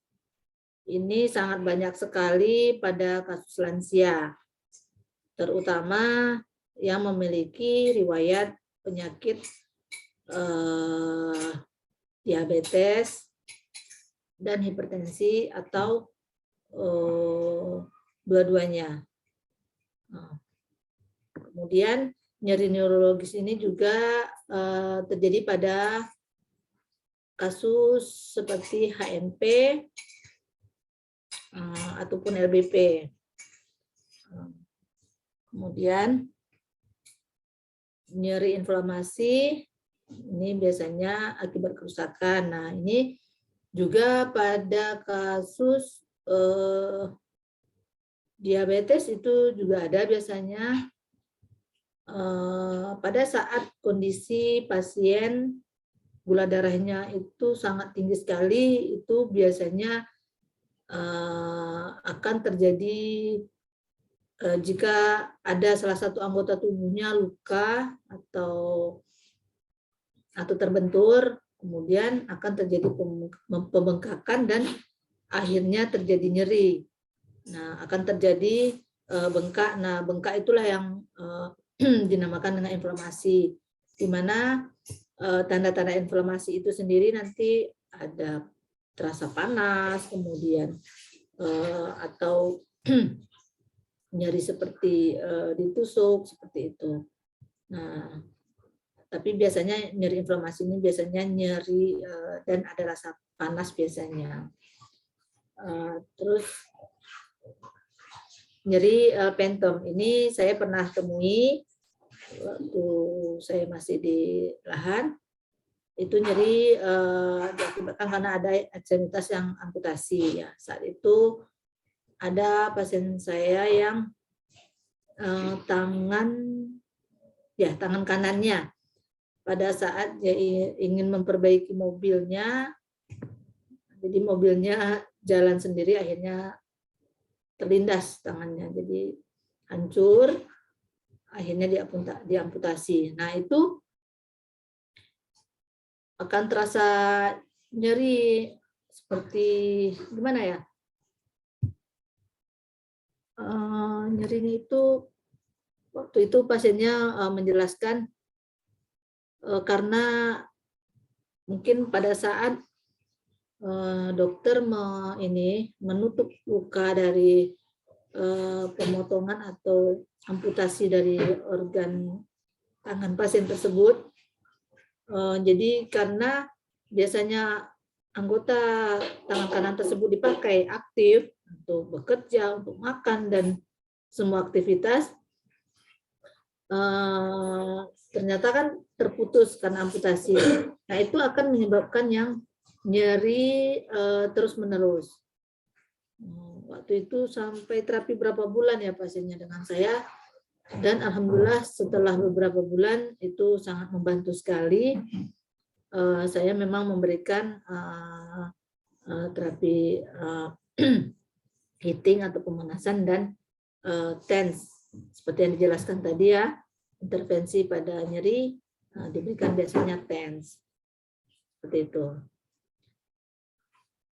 [SPEAKER 2] ini sangat banyak sekali pada kasus lansia, terutama yang memiliki riwayat penyakit diabetes dan hipertensi atau dua-duanya. Kemudian nyeri neurologis ini juga terjadi pada kasus seperti HNP ataupun LBP. Kemudian nyeri inflamasi Ini biasanya akibat kerusakan. Nah, ini juga pada kasus diabetes itu juga ada biasanya pada saat kondisi pasien gula darahnya itu sangat tinggi sekali, itu biasanya akan terjadi jika ada salah satu anggota tubuhnya luka atau terbentur, kemudian akan terjadi pembengkakan dan akhirnya terjadi nyeri. Nah, akan terjadi bengkak. Nah, bengkak itulah yang dinamakan dengan inflamasi, di mana tanda-tanda inflamasi itu sendiri nanti ada terasa panas, kemudian atau nyeri seperti ditusuk, seperti itu. Nah, tapi biasanya nyeri inflamasi ini biasanya nyeri dan ada rasa panas biasanya. Terus nyeri pentom ini saya pernah temui waktu saya masih di lahan. Itu nyeri diakibatkan karena ada ekstremitas yang amputasi ya. Saat itu ada pasien saya yang tangan kanannya pada saat dia ingin memperbaiki mobilnya, jadi mobilnya jalan sendiri, akhirnya terlindas tangannya, jadi hancur, akhirnya diamputasi. Nah, itu akan terasa nyeri seperti gimana ya? Nyerinya itu waktu itu pasiennya menjelaskan karena mungkin pada saat dokter menutup luka dari pemotongan atau amputasi dari organ tangan pasien tersebut. Jadi karena biasanya anggota tangan kanan tersebut dipakai aktif untuk bekerja, untuk makan, dan semua aktivitas, ternyata kan terputus karena amputasi. Nah, itu akan menyebabkan yang nyeri terus-menerus. Waktu itu sampai terapi berapa bulan ya pasiennya dengan saya, dan alhamdulillah setelah beberapa bulan itu sangat membantu sekali. Saya memang memberikan terapi heating atau pemanasan dan TENS seperti yang dijelaskan tadi ya, intervensi pada nyeri diberikan biasanya TENS seperti itu.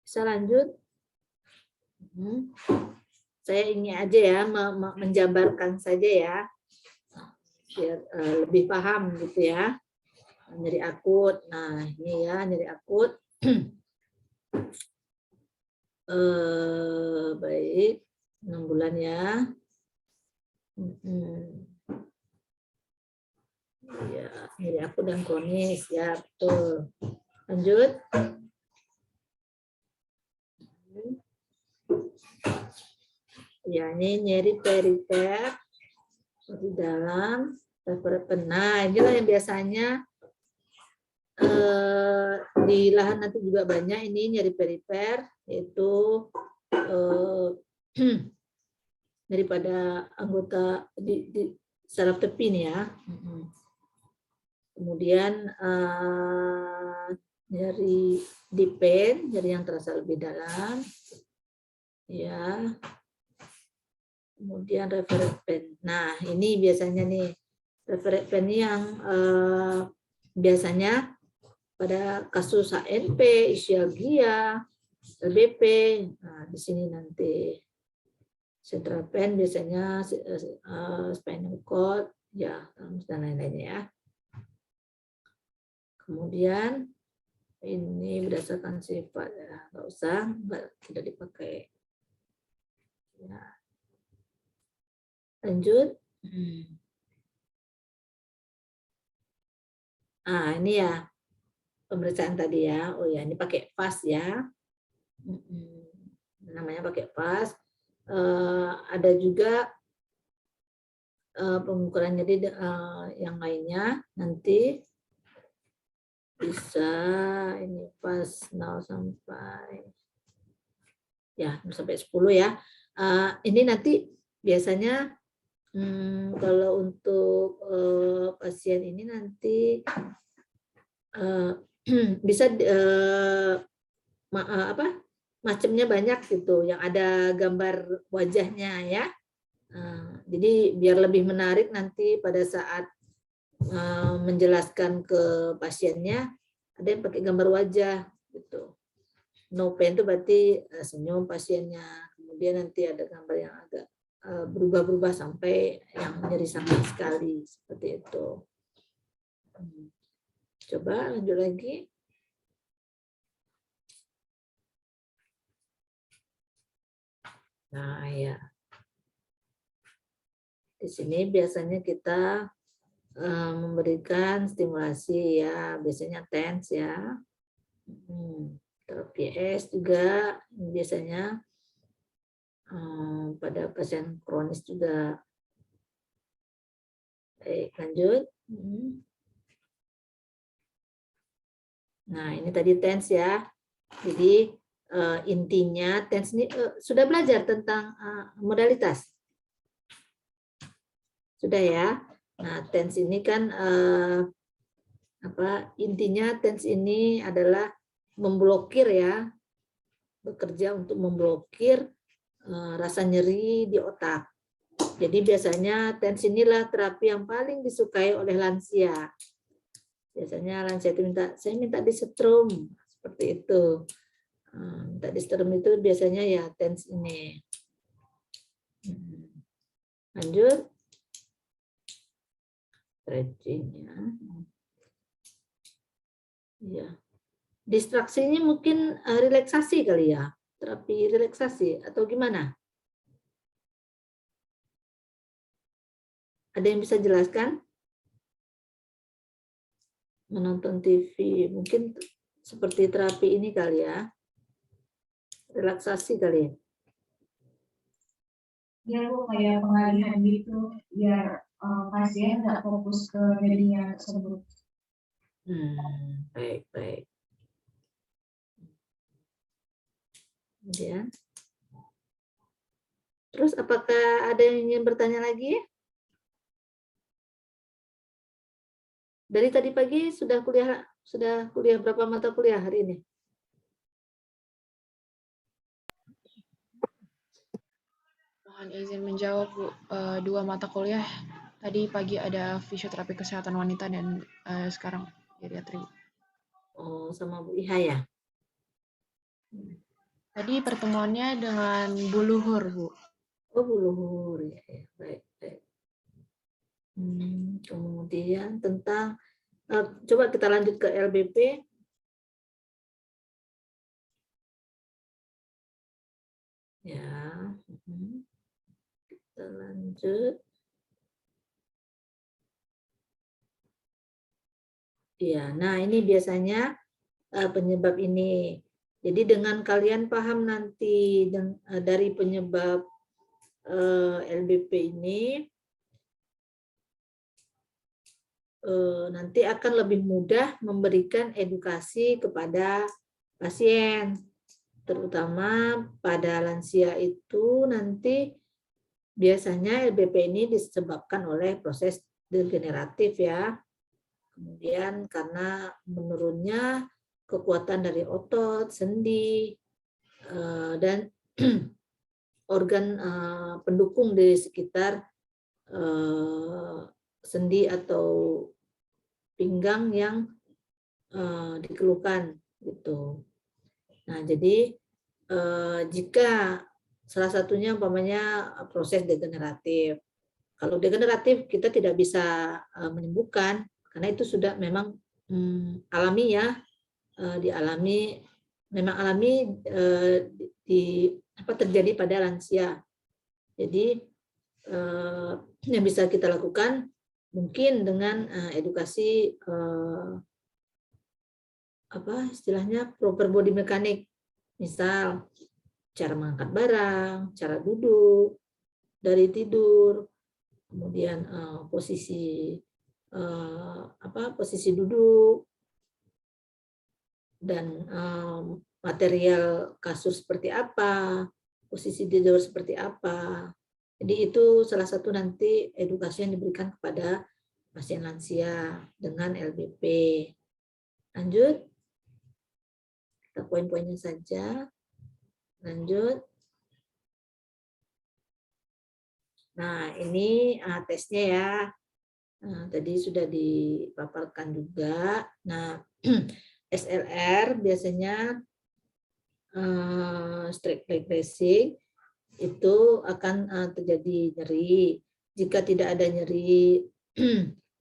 [SPEAKER 2] Bisa lanjut? Saya ingin aja ya menjabarkan saja ya, biar lebih paham gitu ya. Nyeri akut. Nah, ini ya nyeri akut. Baik, 6 bulan ya. Ya, nyeri akut dan kronis ya, betul. Lanjut. Ya, ini nyeri perifer di dalam referen. Nah, inilah yang biasanya di lahan nanti juga banyak ini nyeri perifer, yaitu daripada anggota di saraf tepi nih ya. Kemudian nyeri dipen, nyeri yang terasa lebih dalam, ya. Kemudian referent pen. Nah, ini biasanya nih referent pen yang biasanya pada kasus HNP, ischialgia, LBP. Nah, di sini nanti central pen biasanya spinal cord, ya, dan lain-lainnya ya. Kemudian ini berdasarkan sifat, ya, nggak usah, tidak dipakai. Ya. Lanjut. Ini ya pemeriksaan tadi ya. Oh ya, ini pakai VAS ya. Namanya pakai VAS. Ada juga pengukuran nyeri yang lainnya nanti bisa ini pas 0 sampai 10 ya. Ini nanti biasanya kalau untuk pasien ini nanti bisa macamnya banyak gitu, yang ada gambar wajahnya ya. Jadi biar lebih menarik nanti pada saat menjelaskan ke pasiennya, ada yang pakai gambar wajah gitu. No pain itu berarti senyum pasiennya, kemudian nanti ada gambar yang agak berubah-berubah sampai yang nyeri sakit sekali, seperti itu. Coba lanjut lagi. Nah ya, di sini biasanya kita memberikan stimulasi ya, biasanya TENS ya. PS juga biasanya pada pasien kronis juga. Baik, lanjut. Nah, ini tadi TENS ya. Jadi intinya TENS ini sudah belajar tentang modalitas. Sudah ya. Nah, TENS ini kan intinya TENS ini adalah memblokir ya, bekerja untuk memblokir rasa nyeri di otak. Jadi biasanya TENS inilah terapi yang paling disukai oleh lansia. Biasanya lansia itu saya minta disetrum, seperti itu. Minta disetrum itu biasanya ya TENS ini. Lanjut. Stretching-nya. Ya. Distraksinya mungkin relaksasi kali ya, terapi relaksasi atau gimana? Ada yang bisa jelaskan? Menonton TV, mungkin seperti terapi ini kali ya, relaksasi kali ya.
[SPEAKER 12] Ya Bu, kayak pengalihan gitu, biar pasien nggak fokus ke dirinya tersebut.
[SPEAKER 2] Baik. Kemudian, terus apakah ada yang ingin bertanya lagi? Dari tadi pagi sudah kuliah berapa mata kuliah hari ini?
[SPEAKER 5] Mohon izin menjawab Bu, 2 mata kuliah. Tadi pagi ada fisioterapi kesehatan wanita dan sekarang geriatri.
[SPEAKER 2] Oh, sama Bu Iha ya?
[SPEAKER 5] Tadi pertemuannya dengan Bu Luhur, Bu.
[SPEAKER 2] Oh, Bu Luhur, ya, baik. Kemudian tentang, coba kita lanjut ke LBP. Ya, kita lanjut. Ya, nah ini biasanya penyebab ini. Jadi dengan kalian paham nanti dari penyebab LBP ini, nanti akan lebih mudah memberikan edukasi kepada pasien, terutama pada lansia itu nanti biasanya LBP ini disebabkan oleh proses degeneratif ya. Kemudian karena menurunnya kekuatan dari otot, sendi, dan organ pendukung di sekitar sendi atau pinggang yang dikeluhkan gitu. Nah, jadi jika salah satunya umpamanya proses degeneratif. Kalau degeneratif kita tidak bisa menyembuhkan karena itu sudah memang alami ya, dialami, memang alami terjadi pada lansia. Jadi yang bisa kita lakukan mungkin dengan edukasi istilahnya proper body mechanic, misal cara mengangkat barang, cara duduk dari tidur, kemudian posisi posisi duduk, dan material kasus seperti apa, posisi tidur seperti apa. Jadi itu salah satu nanti edukasi yang diberikan kepada pasien lansia dengan LBP. Lanjut. Kita poin-poinnya saja. Lanjut. Nah, ini tesnya ya. Nah, tadi sudah dipaparkan juga. Nah, SLR biasanya straight leg racing itu akan terjadi nyeri. Jika tidak ada nyeri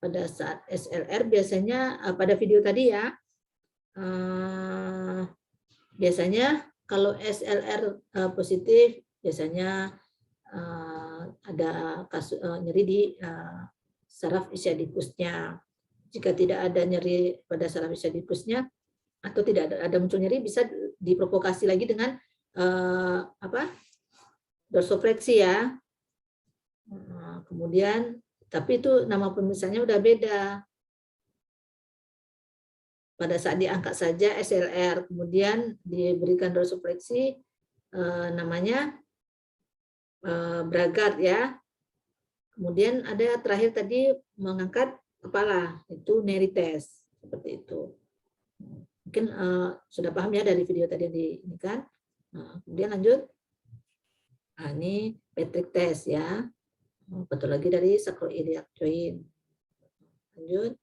[SPEAKER 2] pada saat SLR, biasanya pada video tadi ya, biasanya kalau SLR positif, biasanya ada kasus nyeri di saraf ischiadicusnya. Jika tidak ada nyeri pada saraf ischiadicusnya atau tidak ada muncul nyeri, bisa diprovokasi lagi dengan dorsofleksi ya. Kemudian, tapi itu nama pemirsaannya udah beda. Pada saat diangkat saja SLR, kemudian diberikan dorsofleksi, namanya Bragard ya. Kemudian ada terakhir tadi mengangkat kepala, itu Nerites, seperti itu. Mungkin sudah paham ya dari video tadi ini kan. Kemudian lanjut. Nah, ini Patrick test ya. Patologi dari sacroiliac joint. Lanjut.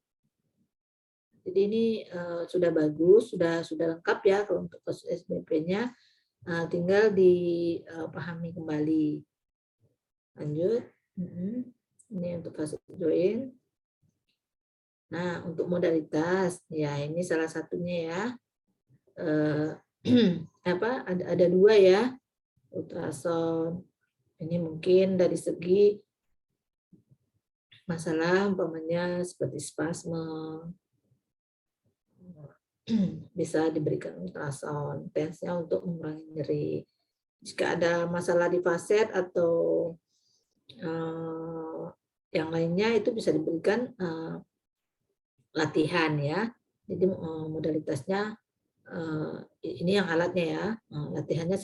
[SPEAKER 2] Jadi ini sudah bagus, sudah lengkap ya kalau untuk kasus SBP-nya. Tinggal dipahami kembali. Lanjut. Ini untuk kasus joint. Nah, untuk modalitas, ya ini salah satunya ya. Ada dua ya. Ultrasound. Ini mungkin dari segi masalah umpamanya seperti spasme. Bisa diberikan ultrasound, tensnya untuk mengurangi nyeri. Jika ada masalah di faset atau yang lainnya, itu bisa diberikan latihan ya. Jadi modalitasnya ini yang alatnya ya. Latihannya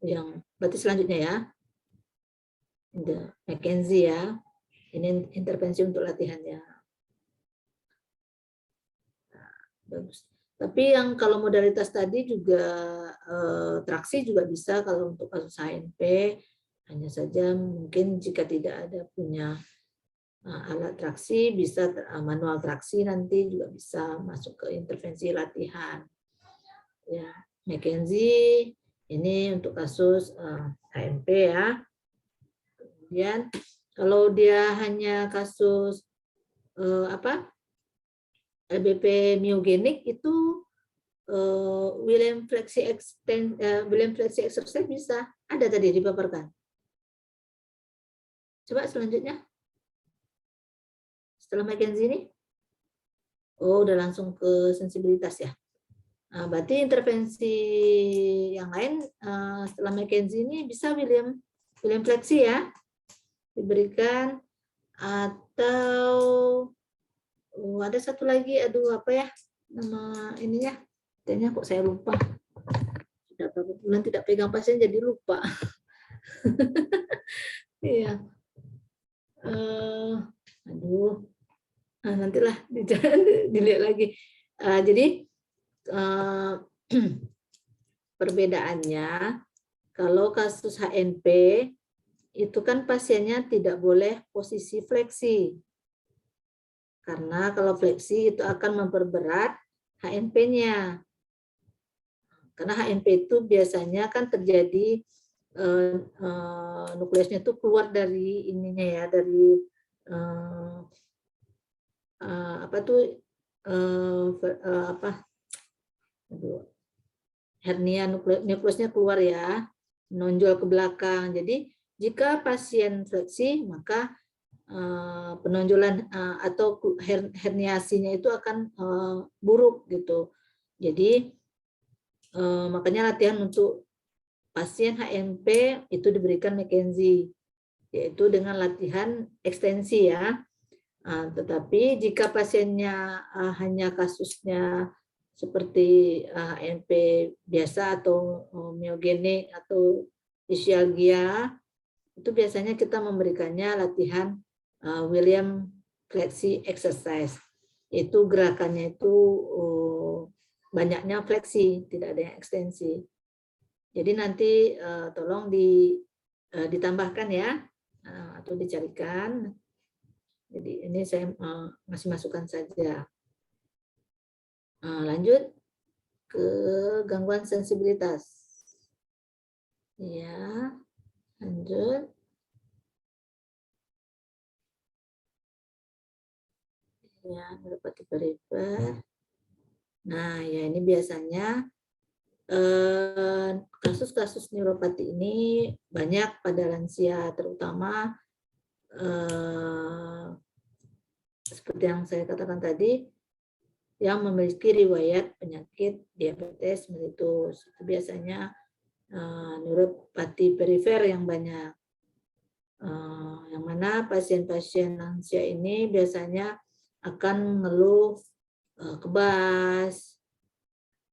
[SPEAKER 2] yang berarti selanjutnya ya. McKenzie ya. Ini intervensi untuk latihannya. Bagus. Tapi yang kalau modalitas tadi juga traksi juga bisa kalau untuk kasus HNP. Hanya saja mungkin jika tidak ada punya alat traksi, bisa manual traksi nanti juga bisa masuk ke intervensi latihan. Ya, McKenzie ini untuk kasus HNP ya. Kemudian kalau dia hanya kasus LBP myogenik itu William Flexi exercise bisa. Ada tadi dipaparkan. Coba selanjutnya. Setelah McKenzie ini. Oh, udah langsung ke sensibilitas ya. Nah, berarti intervensi yang lain setelah McKenzie ini bisa William Flexi ya. Diberikan atau ada satu lagi, aduh apa ya nama ininya, kayaknya kok saya lupa. Sudah berapa bulan tidak pegang pasien jadi lupa. Iya. Aduh, nantilah dilihat lagi. Jadi perbedaannya kalau kasus HNP itu kan pasiennya tidak boleh posisi fleksi. Karena kalau fleksi itu akan memperberat HNP-nya. Karena HNP itu biasanya kan terjadi nukleusnya itu keluar dari ininya ya, dari hernia nukleusnya keluar ya, menonjol ke belakang. Jadi jika pasien fleksi maka penonjolan atau herniasinya itu akan buruk gitu. Jadi makanya latihan untuk pasien HNP itu diberikan McKenzie, yaitu dengan latihan ekstensi ya. Tetapi jika pasiennya hanya kasusnya seperti ANP biasa atau myogenik atau ischialgia, itu biasanya kita memberikannya latihan William fleksi exercise. Itu gerakannya itu banyaknya fleksi, tidak ada yang ekstensi. Jadi nanti tolong ditambahkan ya, atau dicarikan. Jadi ini saya masih masukkan saja. Lanjut ke gangguan sensibilitas. Ya, lanjut. Ya, neuropati perifer. Nah, ya ini biasanya kasus-kasus neuropati ini banyak pada lansia, terutama seperti yang saya katakan tadi, yang memiliki riwayat penyakit diabetes mellitus. Itu biasanya neuropati perifer yang banyak. Yang mana pasien-pasien lansia ini biasanya akan mengeluh kebas,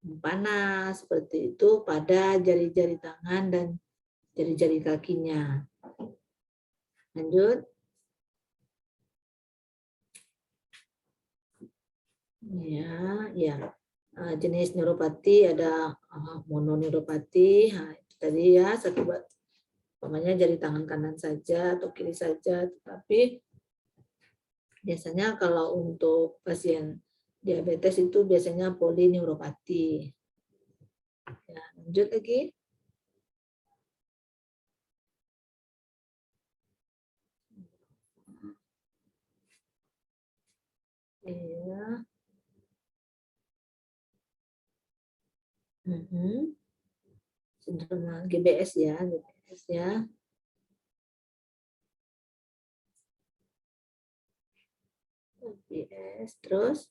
[SPEAKER 2] panas, seperti itu pada jari-jari tangan dan jari-jari kakinya. Lanjut. Ya. Jenis neuropati ada mononeuropati. Nah, itu tadi ya, satu umpamanya jari tangan kanan saja atau kiri saja, tetapi biasanya kalau untuk pasien diabetes itu biasanya polineuropati. Ya, lanjut lagi. Ya. Sindrom GBS ya, GBS ya. GBS terus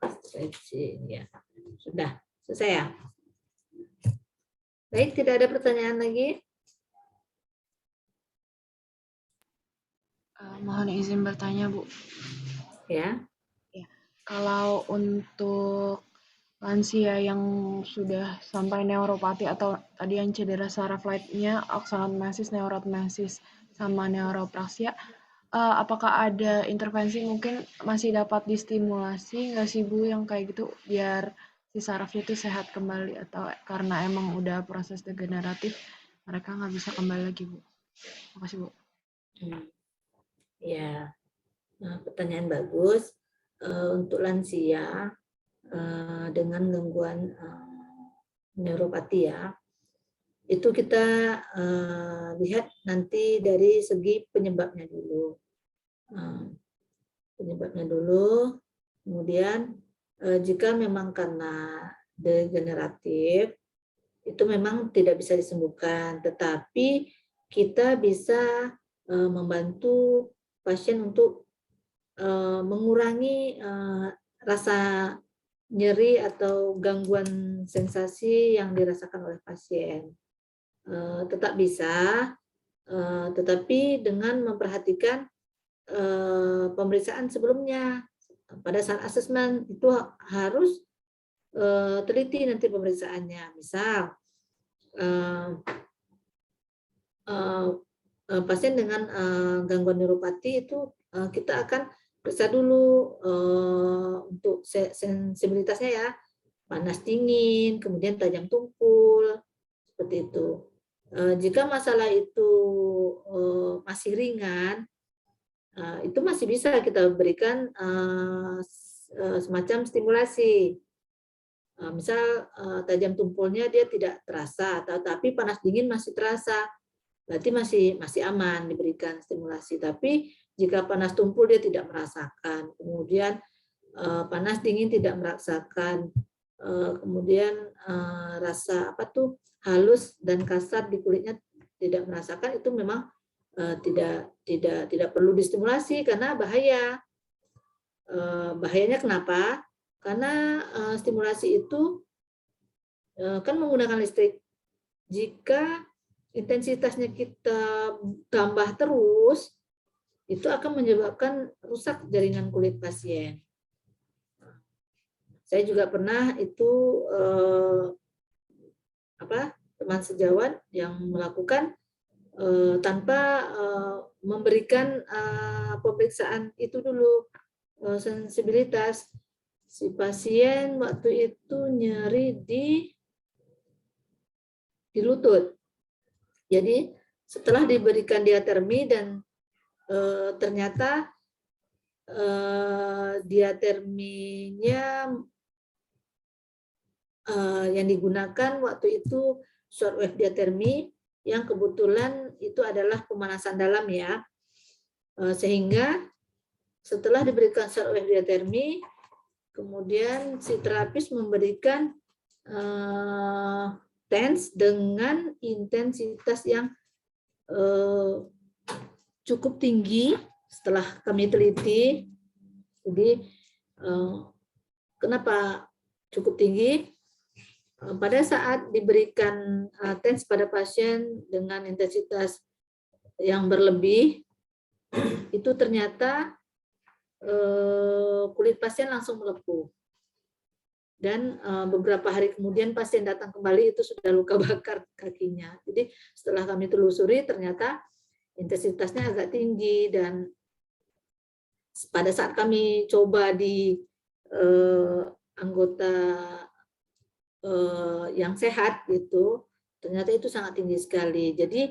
[SPEAKER 2] stretching ya. Sudah selesai ya. Baik, tidak ada pertanyaan lagi.
[SPEAKER 5] Mohon izin bertanya, Bu.
[SPEAKER 2] Ya.
[SPEAKER 5] Kalau untuk lansia yang sudah sampai neuropati atau tadi yang cedera saraf lainnya, aksonomesis, neurotmesis, sama neuropraxia, apakah ada intervensi mungkin masih dapat distimulasi nggak sih Bu yang kayak gitu biar si sarafnya itu sehat kembali, atau karena emang udah proses degeneratif mereka nggak bisa kembali lagi Bu? Makasih Bu.
[SPEAKER 2] Ya, pertanyaan bagus. Untuk lansia dengan gangguan neuropati ya, itu kita lihat nanti dari segi penyebabnya dulu. Kemudian jika memang karena degeneratif, itu memang tidak bisa disembuhkan, tetapi kita bisa membantu pasien untuk mengurangi rasa nyeri atau gangguan sensasi yang dirasakan oleh pasien. Tetap bisa, tetapi dengan memperhatikan pemeriksaan sebelumnya. Pada saat asesmen itu harus teliti nanti pemeriksaannya. Misal pasien dengan gangguan neuropati itu kita akan periksa dulu untuk sensibilitasnya ya, panas dingin, kemudian tajam tumpul, seperti itu. Jika masalah itu masih ringan, itu masih bisa kita berikan semacam stimulasi. Misal tajam tumpulnya dia tidak terasa, tapi panas dingin masih terasa, berarti masih aman diberikan stimulasi. Tapi jika panas tumpul dia tidak merasakan, kemudian panas dingin tidak merasakan, kemudian rasa halus dan kasar di kulitnya tidak merasakan, itu memang tidak perlu distimulasi karena bahaya. Bahayanya kenapa? Karena stimulasi itu kan menggunakan listrik. Jika intensitasnya kita tambah terus, itu akan menyebabkan rusak jaringan kulit pasien. Saya juga pernah itu teman sejawat yang melakukan tanpa memberikan pemeriksaan itu dulu, sensibilitas. Si pasien waktu itu nyeri di lutut. Jadi setelah diberikan diatermi dan ternyata diaterminya yang digunakan waktu itu shortwave diatermi, yang kebetulan itu adalah pemanasan dalam ya, sehingga setelah diberikan shortwave diatermi, kemudian si terapis memberikan TENS dengan intensitas yang cukup tinggi setelah kami teliti. Jadi kenapa cukup tinggi? Pada saat diberikan TENS pada pasien dengan intensitas yang berlebih, itu ternyata kulit pasien langsung melepuh. Dan beberapa hari kemudian pasien datang kembali, itu sudah luka bakar kakinya. Jadi setelah kami telusuri ternyata intensitasnya agak tinggi, dan pada saat kami coba di anggota yang sehat gitu, ternyata itu sangat tinggi sekali. Jadi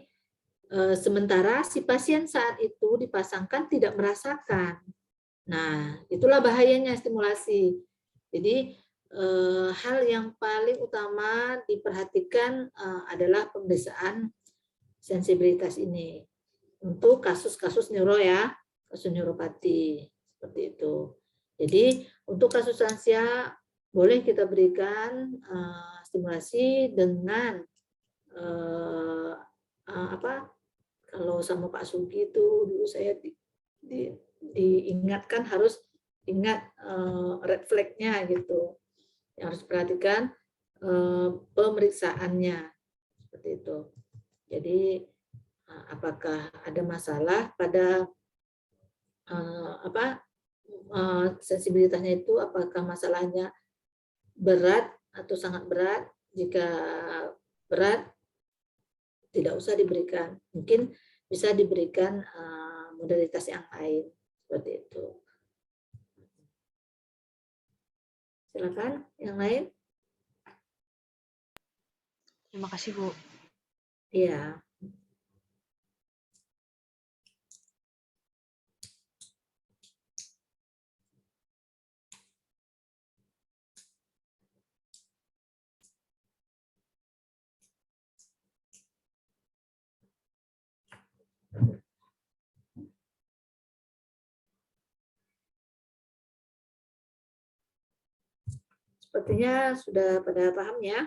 [SPEAKER 2] sementara si pasien saat itu dipasangkan tidak merasakan. Nah, itulah bahayanya stimulasi. Jadi hal yang paling utama diperhatikan adalah pemeriksaan sensibilitas ini untuk kasus-kasus neuro ya, kasus neuropati seperti itu. Jadi untuk kasus lansia boleh kita berikan stimulasi dengan kalau sama Pak Sugi itu dulu saya diingatkan harus ingat red flag-nya gitu, yang harus perhatikan pemeriksaannya seperti itu. Jadi apakah ada masalah pada sensibilitasnya itu, apakah masalahnya berat atau sangat berat? Jika berat, tidak usah diberikan. Mungkin bisa diberikan modalitas yang lain seperti itu. Silakan yang lain.
[SPEAKER 5] Terima kasih, Bu.
[SPEAKER 2] Iya. Sepertinya sudah pada paham ya.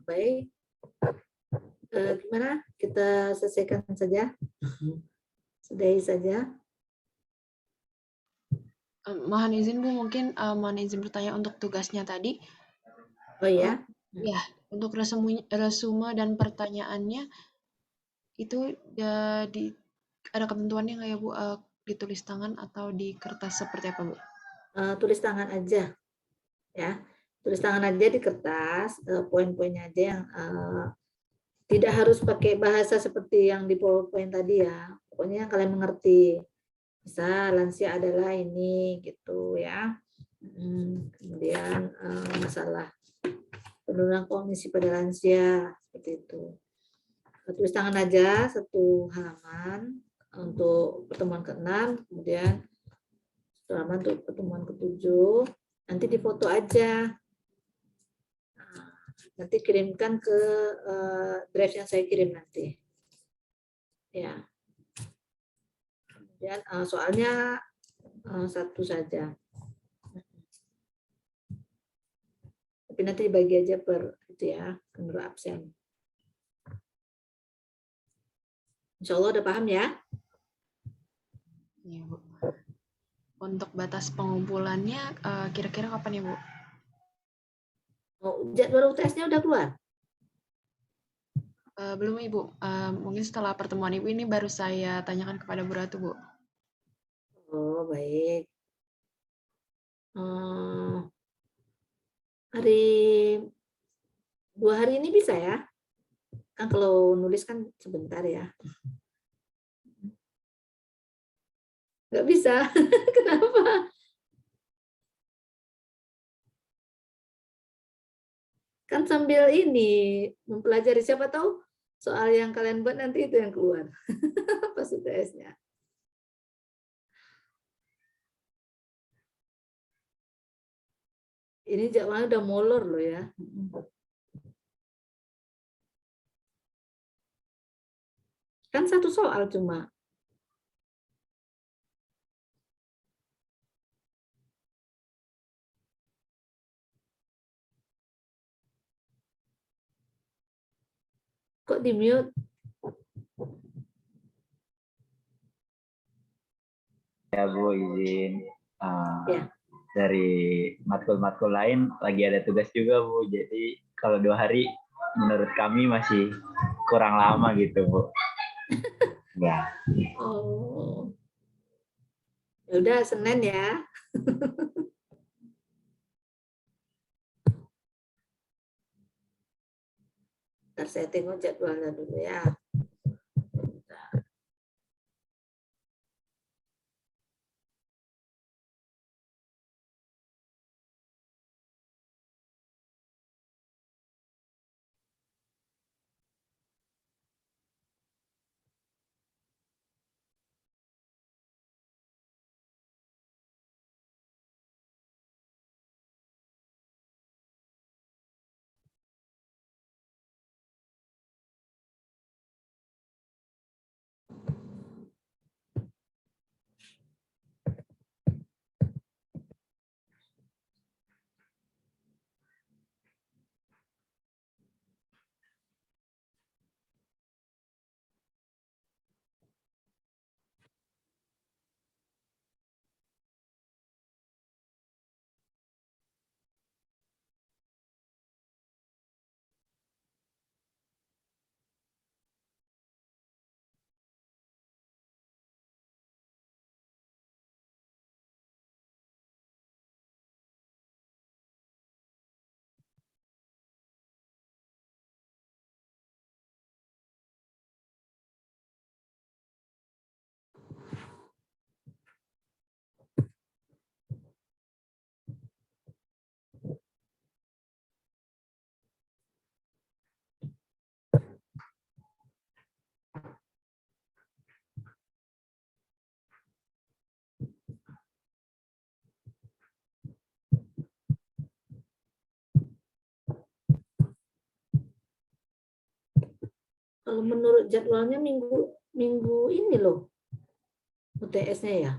[SPEAKER 2] Baik. Gimana? Kita selesaikan saja. Sudahi saja.
[SPEAKER 5] Mohon izin Bu, mungkin mohon izin bertanya untuk tugasnya tadi.
[SPEAKER 2] Oh ya?
[SPEAKER 5] Ya, untuk resume dan pertanyaannya itu ada ketentuannya nggak ya Bu, ditulis tangan atau di kertas seperti apa Bu?
[SPEAKER 2] Tulis tangan aja, ya. Tulis tangan aja di kertas, poin-poinnya aja yang tidak harus pakai bahasa seperti yang di PowerPoint tadi ya. Pokoknya yang kalian mengerti. Misal lansia adalah ini gitu ya. Kemudian masalah penurunan kognisi pada lansia seperti itu. Tulis tangan aja satu halaman untuk pertemuan ke-6, kemudian satu halaman untuk pertemuan ke-7. Nanti difoto aja. Nanti kirimkan ke drive yang saya kirim nanti. Ya. Kemudian soalnya satu saja. Tapi nanti dibagi aja per itu ya, menurut absen. Insya Allah udah paham ya?
[SPEAKER 5] Iya, Bu. Untuk batas pengumpulannya kira-kira kapan ya, Bu?
[SPEAKER 2] Oh, jadwal UTS-nya udah keluar?
[SPEAKER 5] Belum Ibu. Mungkin setelah pertemuan Ibu ini baru saya tanyakan kepada Bu Ratu, Bu.
[SPEAKER 2] Oh, baik. Hari 2 hari ini bisa ya? Kan kalau nulis kan sebentar ya. Nggak bisa. Kenapa? Kan sambil ini mempelajari, siapa tahu soal yang kalian buat nanti itu yang keluar pas UTS-nya. Ini jadwalnya udah molor loh ya. Kan satu soal cuma. Kok di mute?
[SPEAKER 14] Ya Bu, izin.
[SPEAKER 2] Ya.
[SPEAKER 14] Dari matkul-matkul lain lagi ada tugas juga Bu. Jadi kalau 2 hari menurut kami masih kurang lama gitu Bu. Ya.
[SPEAKER 2] Oh. Ya udah Senin ya. Ntar saya tengok jadwalnya dulu ya. Kalau menurut jadwalnya minggu ini loh UTS-nya ya.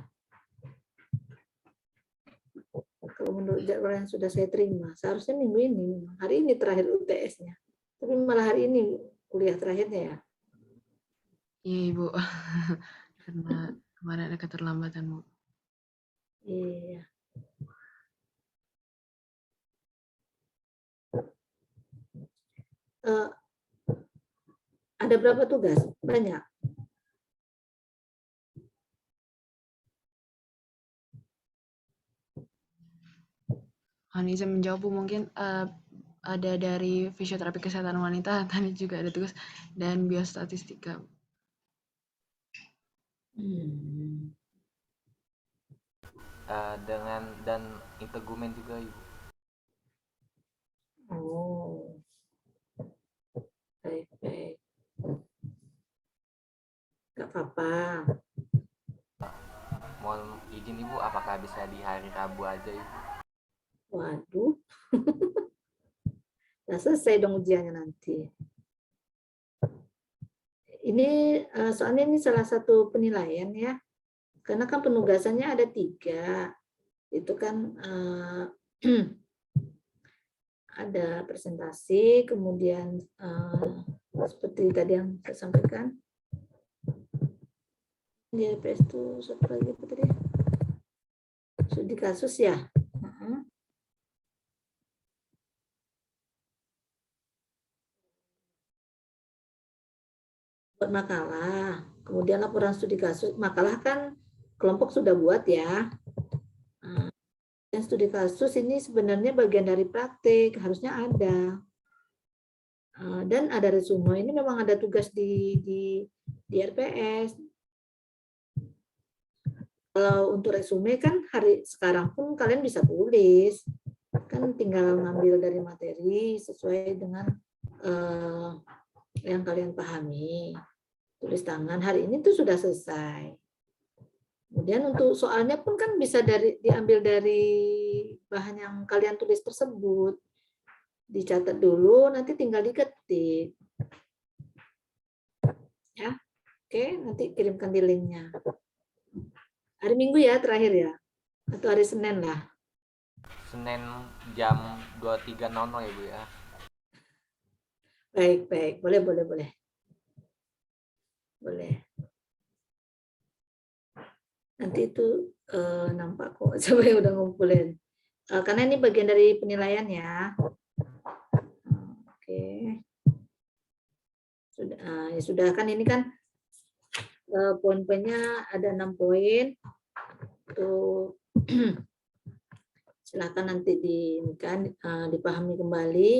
[SPEAKER 2] Kalau menurut jadwal yang sudah saya terima, seharusnya minggu ini. Hari ini terakhir UTS-nya. Tapi malah hari ini kuliah terakhirnya ya.
[SPEAKER 5] Iya Ibu. Karena kemarin ada keterlambatan Bu.
[SPEAKER 2] Iya. Ada berapa tugas? Banyak.
[SPEAKER 5] Haniza menjawab Bu, mungkin ada dari fisioterapi kesehatan wanita, tadi juga ada tugas, dan biostatistika.
[SPEAKER 11] Dengan dan integumen juga Ibu.
[SPEAKER 2] Oh. Baik. Gak apa-apa.
[SPEAKER 11] Mohon izin Ibu, apakah bisa di hari Rabu aja Ibu?
[SPEAKER 2] Waduh. Nah, selesai dong ujiannya nanti. Ini soalnya ini salah satu penilaian ya. Karena kan penugasannya ada 3. Itu kan ada presentasi, kemudian seperti tadi yang saya sampaikan. Di LPS itu satu lagi apa tadi? Studi kasus ya. buat makalah, kemudian laporan studi kasus. Makalah kan kelompok sudah buat ya. Yang studi kasus ini sebenarnya bagian dari praktik, harusnya ada. Dan ada resume, ini memang ada tugas di RPS. Kalau untuk resume kan hari sekarang pun kalian bisa tulis, kan tinggal ngambil dari materi sesuai dengan yang kalian pahami. Tulis tangan hari ini tuh sudah selesai. Kemudian untuk soalnya pun kan bisa diambil dari bahan yang kalian tulis tersebut. Dicatat dulu, nanti tinggal diketik. Ya, oke, nanti kirimkan di linknya. Hari Minggu ya terakhir ya? Atau hari Senin lah?
[SPEAKER 11] Senin jam 23.00 ya Bu ya.
[SPEAKER 2] Baik. Boleh. Nanti itu nampak kok siapa yang udah ngumpulin. Karena ini bagian dari penilaian ya. Oke. Sudah kan ini kan poin-poinnya ada 6 poin. Tuh silakan nanti dipahami kembali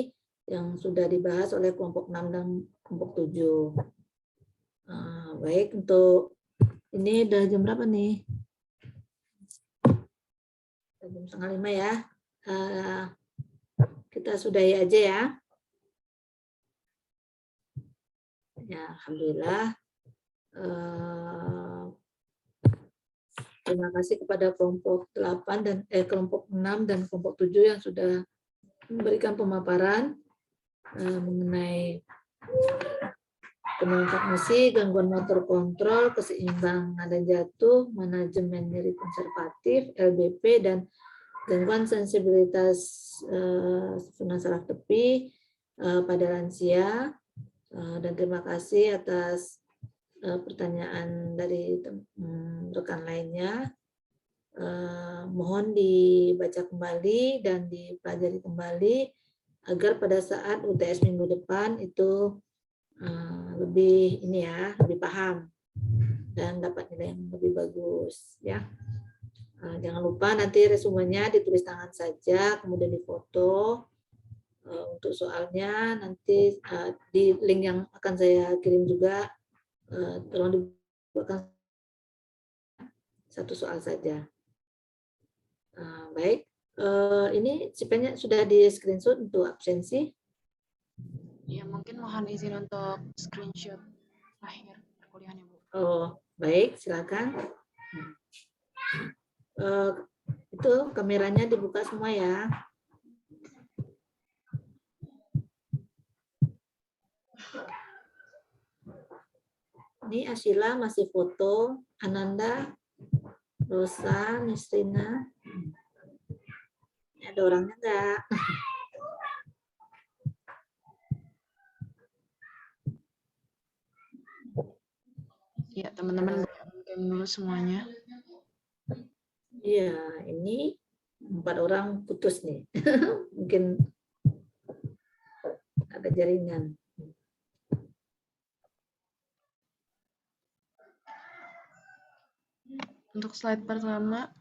[SPEAKER 2] yang sudah dibahas oleh kelompok 6 dan kelompok 7. Baik, untuk ini udah jam berapa nih? Jam 4:30 ya. Kita sudahi aja ya. Ya, alhamdulillah. Terima kasih kepada kelompok 8 dan kelompok 6 dan kelompok 7 yang sudah memberikan pemaparan mengenai penurunan kognisi, gangguan motor kontrol, keseimbangan dan jatuh, manajemen nyeri konservatif, LBP, dan gangguan sensibilitas susunan saraf tepi pada lansia. Dan terima kasih atas pertanyaan dari rekan lainnya. Mohon dibaca kembali dan dipelajari kembali agar pada saat UTS minggu depan itu lebih paham dan dapat nilai yang lebih bagus ya. Jangan lupa nanti resumenya ditulis tangan saja, kemudian difoto. Untuk soalnya nanti di link yang akan saya kirim juga tolong dibuatkan satu soal saja. Baik, ini CP-nya sudah di screenshot untuk absensi.
[SPEAKER 5] Ya, mungkin mohon izin untuk screenshot akhir perkuliahannya, Bu.
[SPEAKER 2] Oh, baik, silakan. Itu kameranya dibuka semua ya. Ini Ashila masih foto, Ananda, Rosa, Nisrina. Ada orangnya enggak?
[SPEAKER 5] Ya, teman-teman dulu semuanya.
[SPEAKER 2] Iya, ini 4 orang putus nih. Mungkin ada jaringan.
[SPEAKER 5] Untuk slide pertama,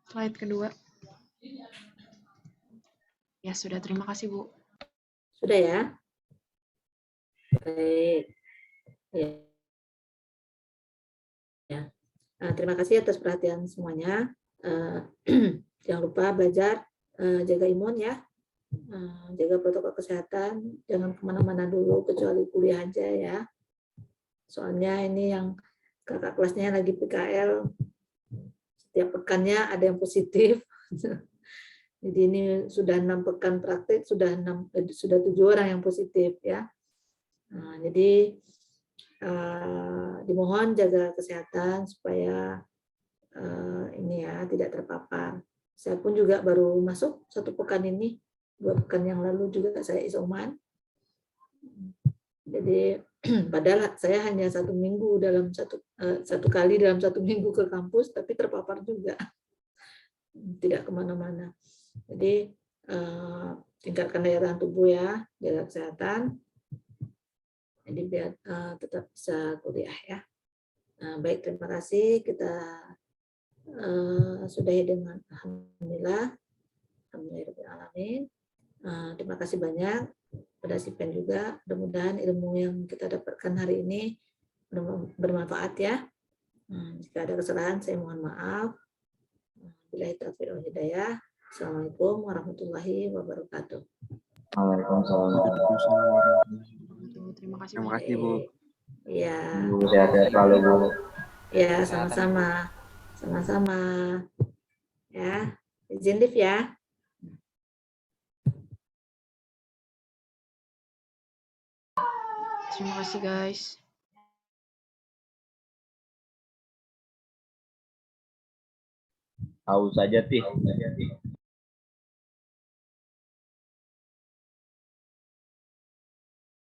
[SPEAKER 5] slide kedua. Ya, sudah. Terima kasih, Bu.
[SPEAKER 2] Sudah ya? Baik. Ya. Terima kasih atas perhatian semuanya. Jangan lupa belajar, jaga imun ya. Jaga protokol kesehatan, jangan kemana-mana dulu kecuali kuliah aja ya. Soalnya ini yang kakak kelasnya lagi PKL, setiap pekannya ada yang positif. Jadi ini sudah 6 pekan praktek, sudah 7 orang yang positif ya. Jadi dimohon jaga kesehatan supaya ini ya tidak terpapar. Saya pun juga baru masuk 1 pekan ini, 2 pekan yang lalu juga saya isoman. Jadi padahal saya hanya 1 minggu dalam 1 kali dalam 1 minggu ke kampus, tapi terpapar juga, tidak kemana-mana. Jadi tingkatkan daya tahan tubuh ya, jaga kesehatan. Jadi biar tetap bisa kuliah ya. Baik, terima kasih. Kita sudahi dengan alhamdulillah. Alhamdulillahirobbilalamin. Terima kasih banyak pada Sipen juga. Mudah-mudahan ilmu yang kita dapatkan hari ini bermanfaat ya. Jika ada kesalahan saya mohon maaf. Billahi taufiq wal hidayah. Assalamualaikum warahmatullahi wabarakatuh.
[SPEAKER 14] Waalaikumsalam.
[SPEAKER 5] Terima kasih
[SPEAKER 4] Terima
[SPEAKER 5] Bu.
[SPEAKER 4] kasih Bu.
[SPEAKER 2] Iya.
[SPEAKER 14] Bu, sehat-sehat selalu Bu.
[SPEAKER 2] Ya, sama-sama. Sama-sama. Ya, izin live ya.
[SPEAKER 5] Terima kasih guys.
[SPEAKER 14] Haus saja, Tih.